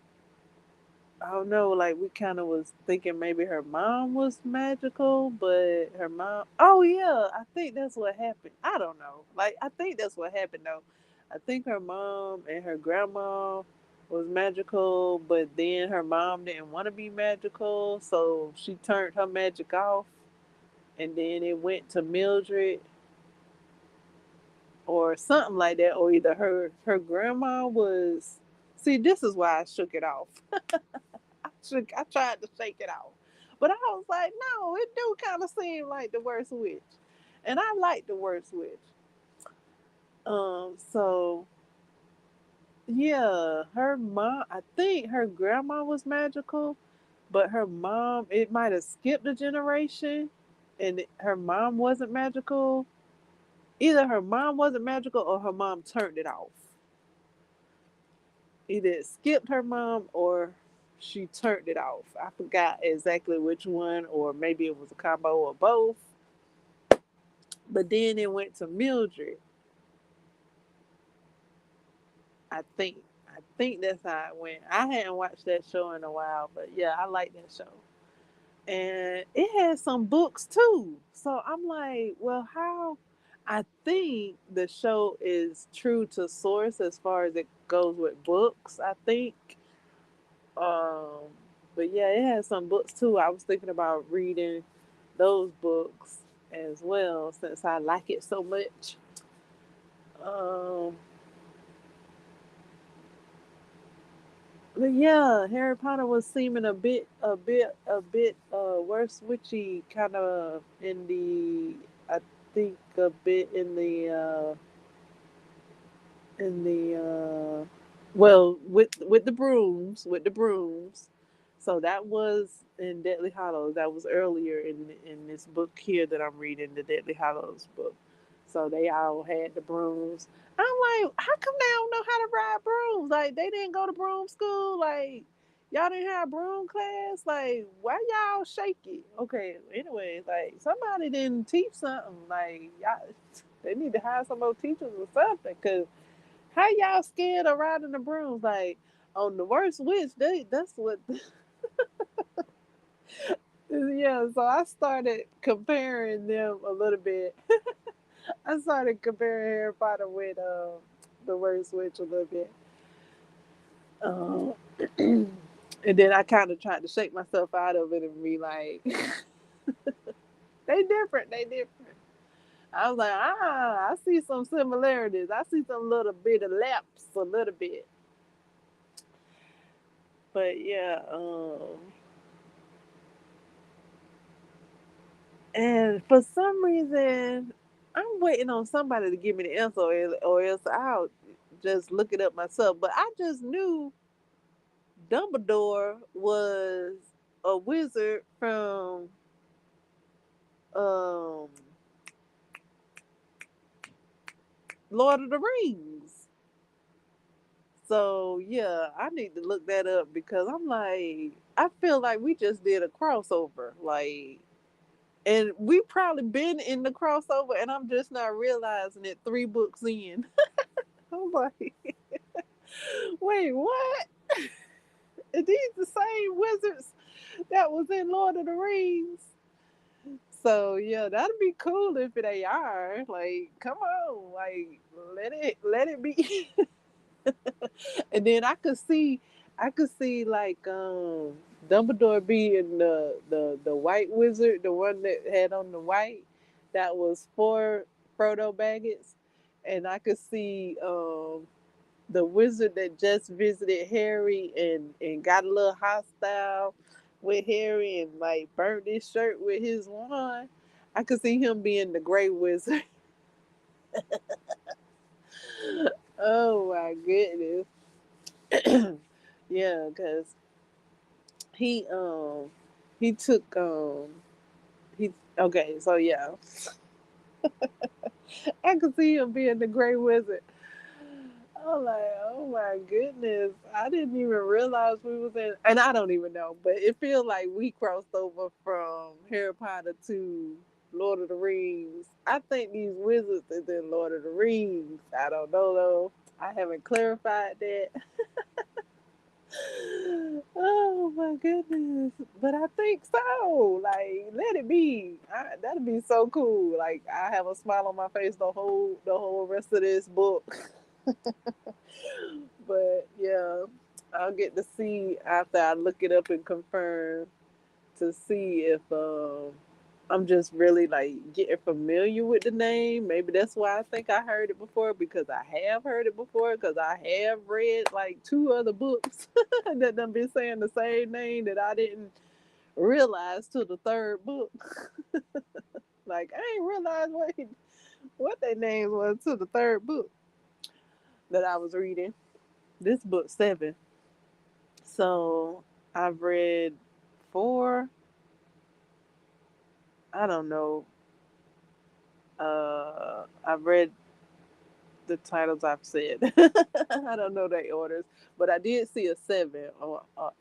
I don't know, like we kind of was thinking maybe her mom was magical, but her mom, oh yeah, I think that's what happened. I don't know. Like, I think that's what happened though. I think her mom and her grandma was magical, but then her mom didn't want to be magical, so she turned her magic off, and then it went to Mildred or something like that, or either her grandma was. See, this is why I shook it off. I tried to shake it off, but I was like, no, it do kind of seem like the worst witch, and I like the worst witch. So yeah, her mom. I think her grandma was magical, but her mom, it might have skipped a generation, and her mom wasn't magical. Either her mom wasn't magical or her mom turned it off. Either it skipped her mom or she turned it off. I forgot exactly which one, or maybe it was a combo of both. But then it went to Mildred. I think. I think that's how it went. I hadn't watched that show in a while, but yeah, I like that show. And it has some books too. So I'm like, well, how? I think the show is true to source as far as it goes with books, I think. Um, but yeah, it has some books too. I was thinking about reading those books as well since I like it so much. Um, but yeah, Harry Potter was seeming a bit worse witchy kind of in the, I think a bit in the well with the brooms. So that was in Deadly Hollows. That was earlier in this book here that I'm reading, the Deadly Hollows book. So they all had the brooms. I'm like, how come they don't know how to ride brooms? Like they didn't go to broom school. Like y'all didn't have broom class. Like why y'all shaky? Okay. Anyway, like somebody didn't teach something. Like y'all, they need to hire some more teachers or something. Cause how y'all scared of riding the brooms? Like on the worst witch, that's what. Yeah. So I started comparing them a little bit. I started comparing Harry Potter with the worst witch a little bit. Um, and then I kind of tried to shake myself out of it and be like, they different. They different. I was like, I see some similarities. I see some little bit of lapse, a little bit. But yeah, and for some reason, I'm waiting on somebody to give me the answer, or else I'll just look it up myself. But I just knew Dumbledore was a wizard from um, Lord of the Rings. So yeah, I need to look that up because I'm like, I feel like we just did a crossover, like, and we probably been in the crossover, and I'm just not realizing it 3 books in. I'm like, wait, what? Are these the same wizards that was in Lord of the Rings? So yeah, that'd be cool if they are. Like, come on, like let it be. And then I could see like Dumbledore being the white wizard, the one that had on the white, that was for Frodo Baggins, and I could see the wizard that just visited Harry and got a little hostile with Harry and like burnt his shirt with his wand. I could see him being the Grey Wizard. Oh my goodness. Yeah, because he he took he okay, so yeah, I could see him being the Grey Wizard. I'm like, oh my goodness, I didn't even realize we was in, and I don't even know, but it feels like we crossed over from Harry Potter to Lord of the Rings. I think these wizards is in Lord of the Rings. I don't know though. I haven't clarified that. Oh my goodness. But I think so. Like, let it be. That'd be so cool. Like, I have a smile on my face the whole rest of this book. But yeah, I'll get to see after I look it up and confirm to see if I'm just really like getting familiar with the name. Maybe that's why I think I heard it before, because I have heard it before, because I have read like 2 other books that done been saying the same name that I didn't realize till the 3rd book. Like, I ain't realized what their name was till the 3rd book that I was reading. This book 7. So I've read 4. I don't know. I've read the titles I've said. I don't know their orders, but I did see a 7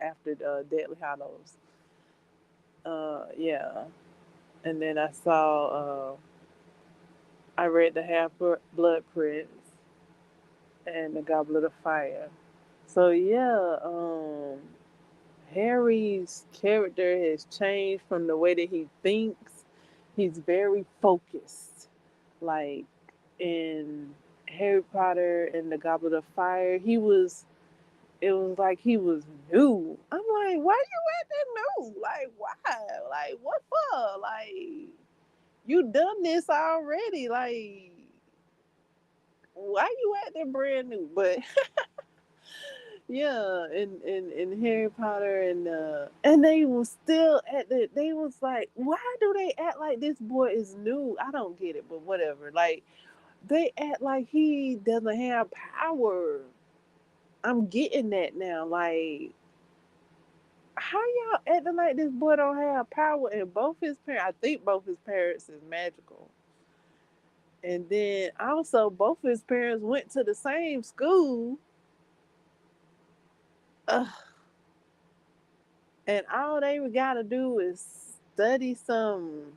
after the Deadly Hallows. Yeah, and then I read the Half Blood Prince and the Goblet of Fire. So yeah, Harry's character has changed from the way that he thinks. He's very focused. Like in Harry Potter and the Goblet of Fire, it was like he was new. I'm like, why you acting new? Like, why? Like, what for? Like, you done this already. Like, why you acting brand new? But yeah, in Harry Potter and they was still they was like, why do they act like this boy is new? I don't get it, but whatever. Like, they act like he doesn't have power. I'm getting that now. Like, how y'all acting like this boy don't have power? And both his parents, I think both his parents is magical. And then also both his parents went to the same school. Ugh. And all they gotta do is study some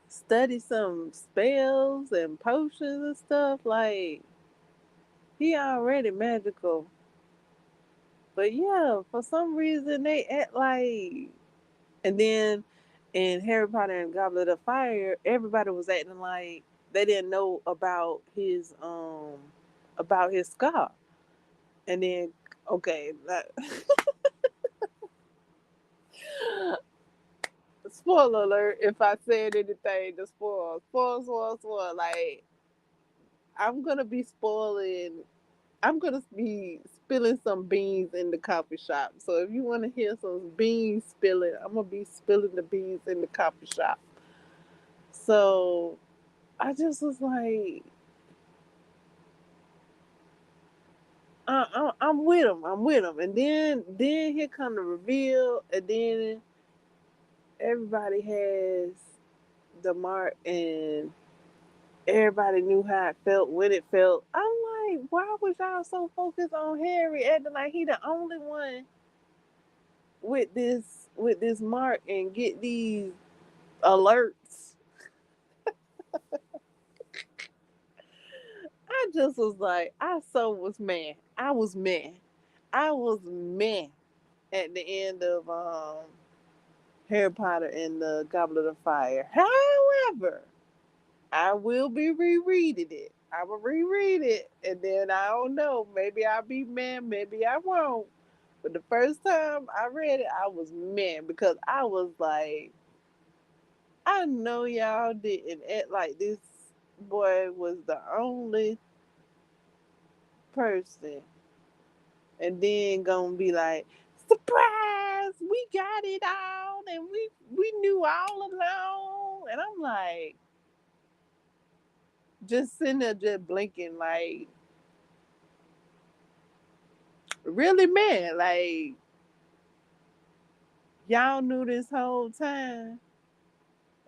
spells and potions and stuff. Like, he already magical. But yeah, for some reason they act like, and then in Harry Potter and Goblet of Fire, everybody was acting like they didn't know about his scar. And then, okay, spoiler alert, if I said anything to spoil. Like, I'm gonna be spoiling. I'm gonna be spilling some beans in the coffee shop. So if you want to hear some beans spilling, I'm gonna be spilling the beans in the coffee shop. So I just was like, I'm with him. I'm with him. And then here come the reveal, and then everybody has the mark, and everybody knew how it felt when it felt. I'm like, why was y'all so focused on Harry acting like he the only one with this mark and get these alerts? I just was like, I so was mad. I was mad. I was mad at the end of Harry Potter and the Goblet of Fire. However, I will be rereading it. I will reread it, and then I don't know. Maybe I'll be mad. Maybe I won't. But the first time I read it, I was mad because I was like, I know y'all didn't act like this boy was the only person, and then gonna be like, surprise, we got it all, and we knew all along. And I'm like, just sitting there, just blinking, like, really mad, like y'all knew this whole time,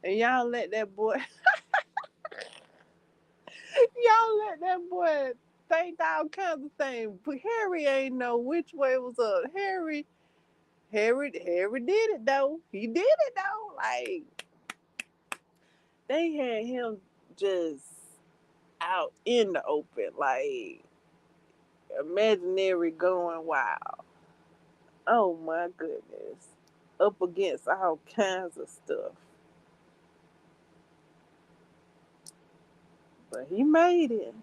and y'all let that boy, y'all let that boy think all kinds of things. But Harry ain't know which way was up. Harry did it though. He did it though. Like they had him just out in the open, like imaginary going wild. Oh my goodness. Up against all kinds of stuff. But he made it.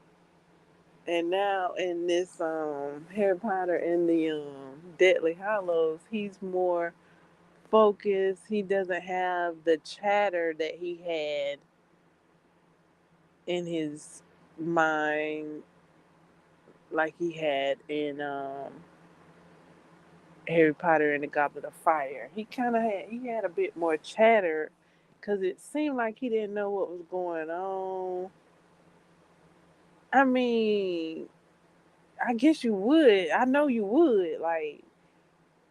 And now in this Harry Potter and the Deathly Hallows, he's more focused. He doesn't have the chatter that he had in his mind like he had in Harry Potter and the Goblet of Fire. He had a bit more chatter because it seemed like he didn't know what was going on. I mean, I guess you would. I know you would. Like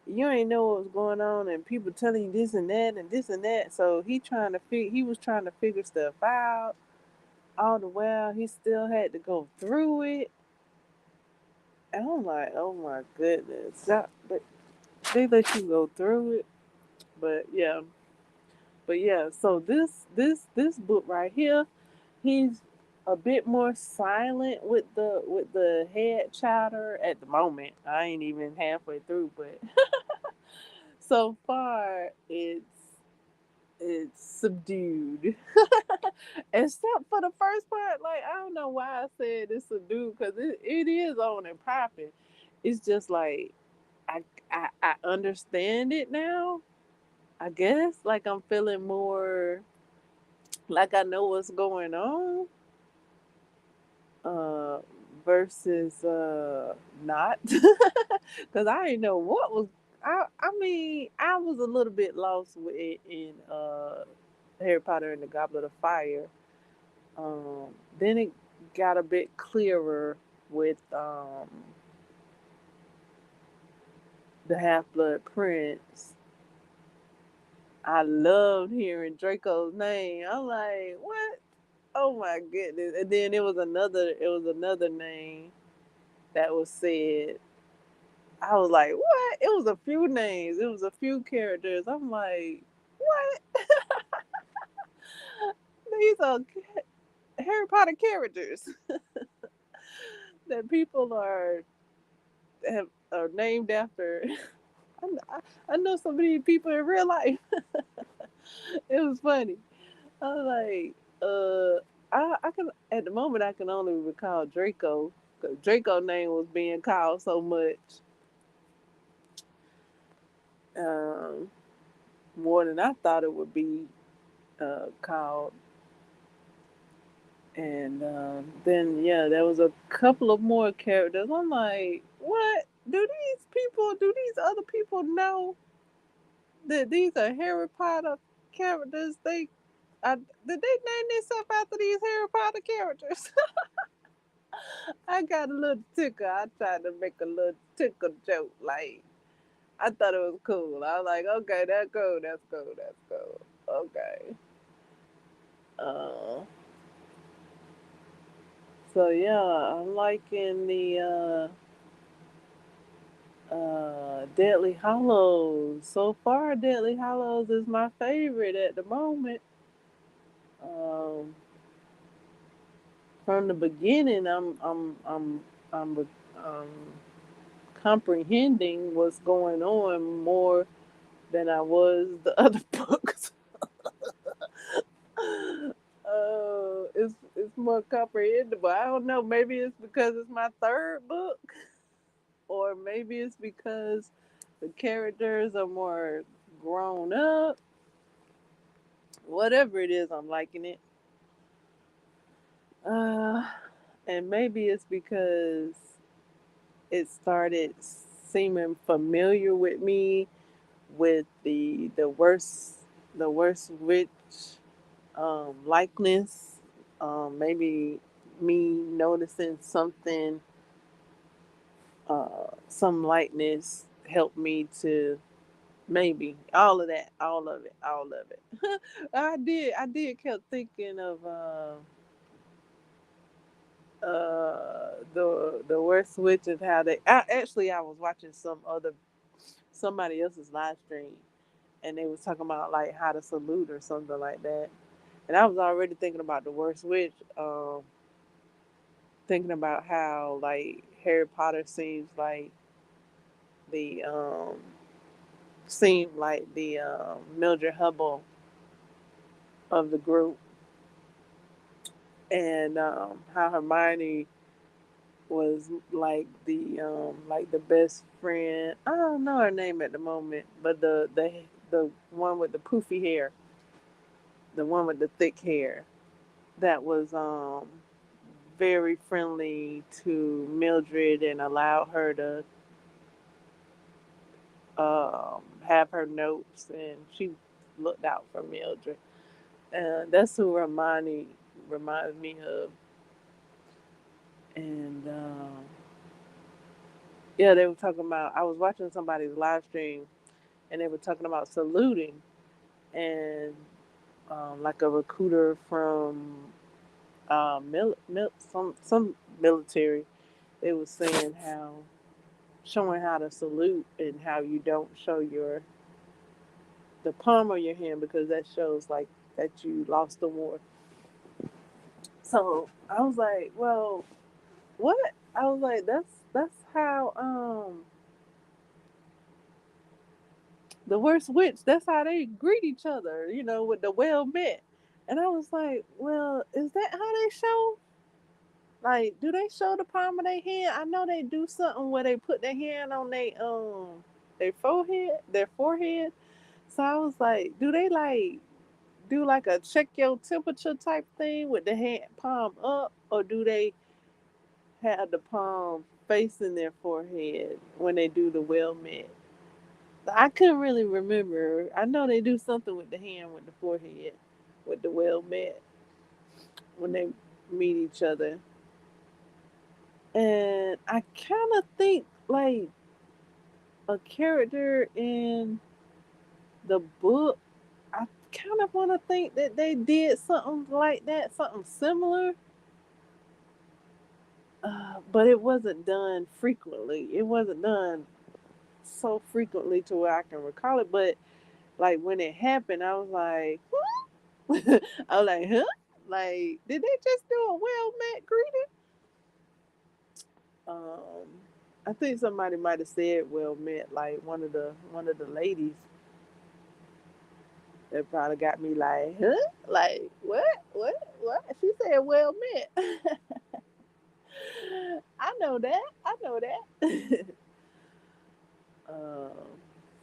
you ain't know what was going on, and people telling you this and that and this and that. So he was trying to figure stuff out. All the while, he still had to go through it. And I'm like, oh my goodness. But they let you go through it. But yeah, so this book right here, he's a bit more silent with the head chatter at the moment. I ain't even halfway through, but so far it's subdued. Except for the first part, like I don't know why I said it's subdued because it is on and popping. It's just like I, I understand it now. I guess like I'm feeling more like I know what's going on uh versus not because I didn't know what was I mean I was a little bit lost with it in Harry Potter and the Goblet of Fire. Then it got a bit clearer with the Half Blood Prince. I loved hearing Draco's name. I'm like, what? Oh my goodness! And then it was another name that was said. I was like, what? It was a few names. It was a few characters. I'm like, what? These are Harry Potter characters that people are named after. I know so many people in real life. It was funny. I was like, I can at the moment I can only recall Draco because Draco name was being called so much, um, more than I thought it would be called. And then yeah, there was a couple of more characters. I'm like, what? Do these other people know that these are Harry Potter characters? Did they name themselves after these Harry Potter characters? I got a little tickle. I tried to make a little tickle joke. Like, I thought it was cool. I was like, okay, that's cool, that's cool, that's cool. Okay. Uh, so yeah, I'm liking the Deadly Hollows. So far, Deadly Hollows is my favorite at the moment. Um, from the beginning, I'm comprehending what's going on more than I was the other books. It's more comprehensible. I don't know. Maybe it's because it's my third book, or maybe it's because the characters are more grown up. Whatever it is, I'm liking it. Uh, and maybe it's because it started seeming familiar with me with the worst witch likeness. Maybe me noticing something, some likeness helped me to maybe all of that, all of it. I did kept thinking of the worst witch and how I was watching somebody else's live stream, and they was talking about like how to salute or something like that, and I was already thinking about the worst witch, thinking about how like Harry Potter the um seemed like the Mildred Hubble of the group, and how Hermione was like the best friend. I don't know her name at the moment, but the one with the poofy hair, the one with the thick hair, that was very friendly to Mildred and allowed her to have her notes, and she looked out for Mildred. And that's who Hermione reminds me of. And yeah, they were talking about. I was watching somebody's live stream, and they were talking about saluting, and like a recruiter from some military. They was saying how showing how to salute and how you don't show the palm of your hand because that shows like that you lost the war. So I was like, well, what? I was like, that's how the worst witch. That's how they greet each other, with the well met. And I was like, well, is that how they show? Like, do they show the palm of their hand? I know they do something where they put their hand on their forehead. So I was like, do they like do like a check your temperature type thing with the hand palm up, or do they have the palm facing their forehead when they do the well met? I couldn't really remember. I know they do something with the hand with the forehead with the well met when they meet each other. And I kind of think like a character in the book, I kind of want to think that they did something like that, something similar. But it wasn't done frequently. It wasn't done so frequently to where I can recall it. But like when it happened, I was like, I was like, huh? Like, did they just do a well met greeting? Um, I think somebody might have said well met, like one of the ladies that probably got me like, huh? Like, what? What? She said well met. I know that. I know that. um,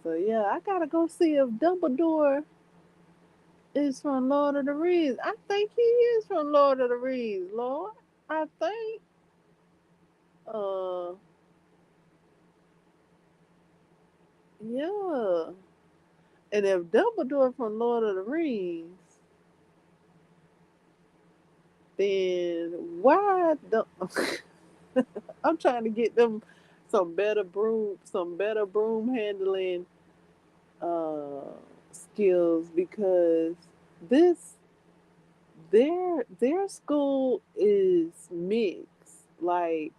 so yeah, I gotta go see if Dumbledore is from Lord of the Rings. I think he is from Lord of the Rings, Lord. I think. Uh, yeah. And if Dumbledore from Lord of the Rings, then why don't I'm trying to get them some better broom handling uh skills because this their school is mixed. Like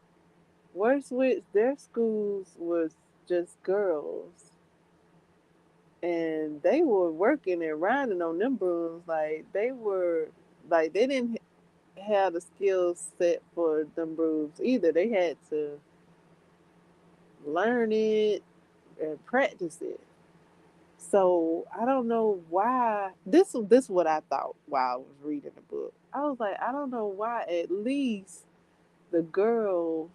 worse with their schools was just girls and they were working and riding on them brooms like they didn't have the skills set for them brooms either. They had to learn it and practice it. So I don't know why this is what I thought while I was reading the book. I was like, I don't know why at least the girls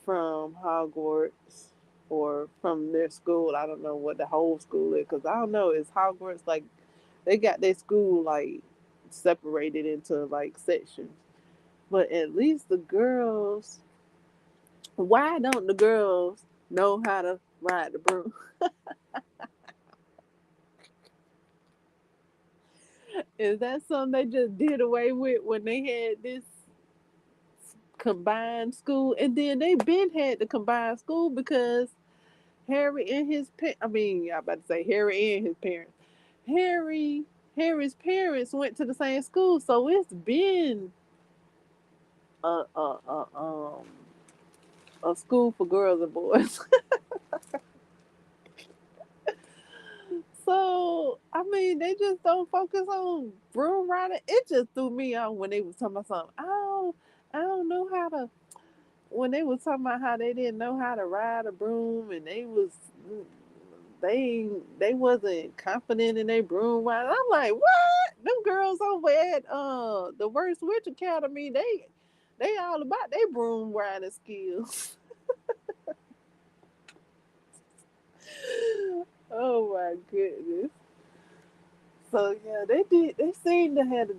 from Hogwarts or from their school, I don't know what the whole school is, because I don't know, is Hogwarts like they got their school like separated into like sections. But at least the girls, why don't the girls know how to ride the broom? Is that something they just did away with when they had this combined school? And then they been had the combined school because Harry and his I mean, I about to say Harry and his parents. Harry Harry's parents went to the same school, so it's been a a a, um, a school for girls and boys. So I mean, they just don't focus on broom riding. It just threw me off when they was talking about something. I don't know how to. When they was talking about how they didn't know how to ride a broom, and they wasn't confident in their broom riding. I'm like, what? Them girls over at the Worst Witch Academy, they all about their broom riding skills. Oh my goodness. So yeah, they did. They seemed to have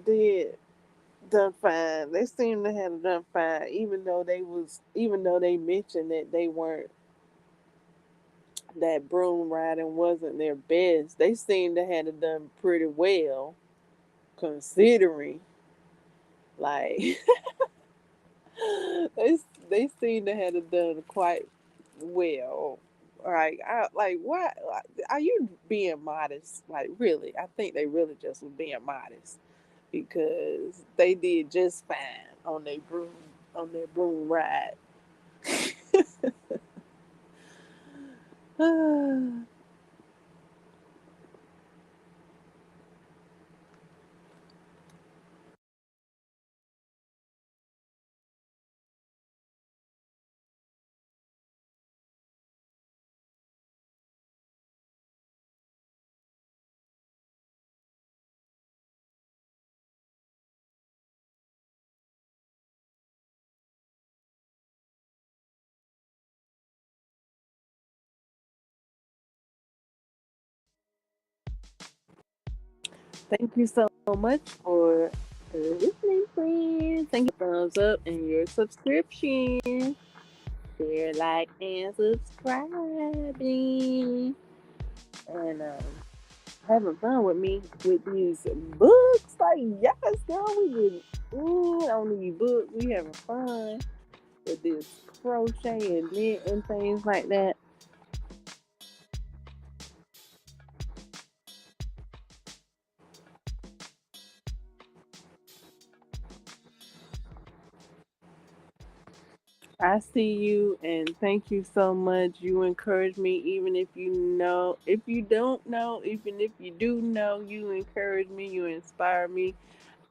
done fine. They seemed to have done fine, even though they mentioned that they weren't that broom riding wasn't their best. They seemed to have done pretty well, considering like they they seem to have done quite well. Like why are you being modest? Like really, I think they really just were being modest because they did just fine on their broom ride. Thank you so much for listening, friends. Thank you for thumbs up and your subscription. Share, like, and subscribing. And having fun with me with these books. Like, yes, girl, we getting on these books. We having fun with this crochet and knit and things like that. I see you and thank you so much. You encourage me even if you know, if you don't know, even if you do know, you encourage me, you inspire me.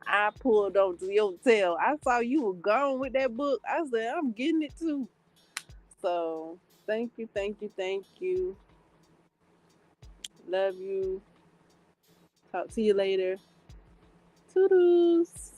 I pulled on to your tail. I saw you were gone with that book. I said, I'm getting it too. So thank you, thank you, thank you. Love you. Talk to you later. Toodles.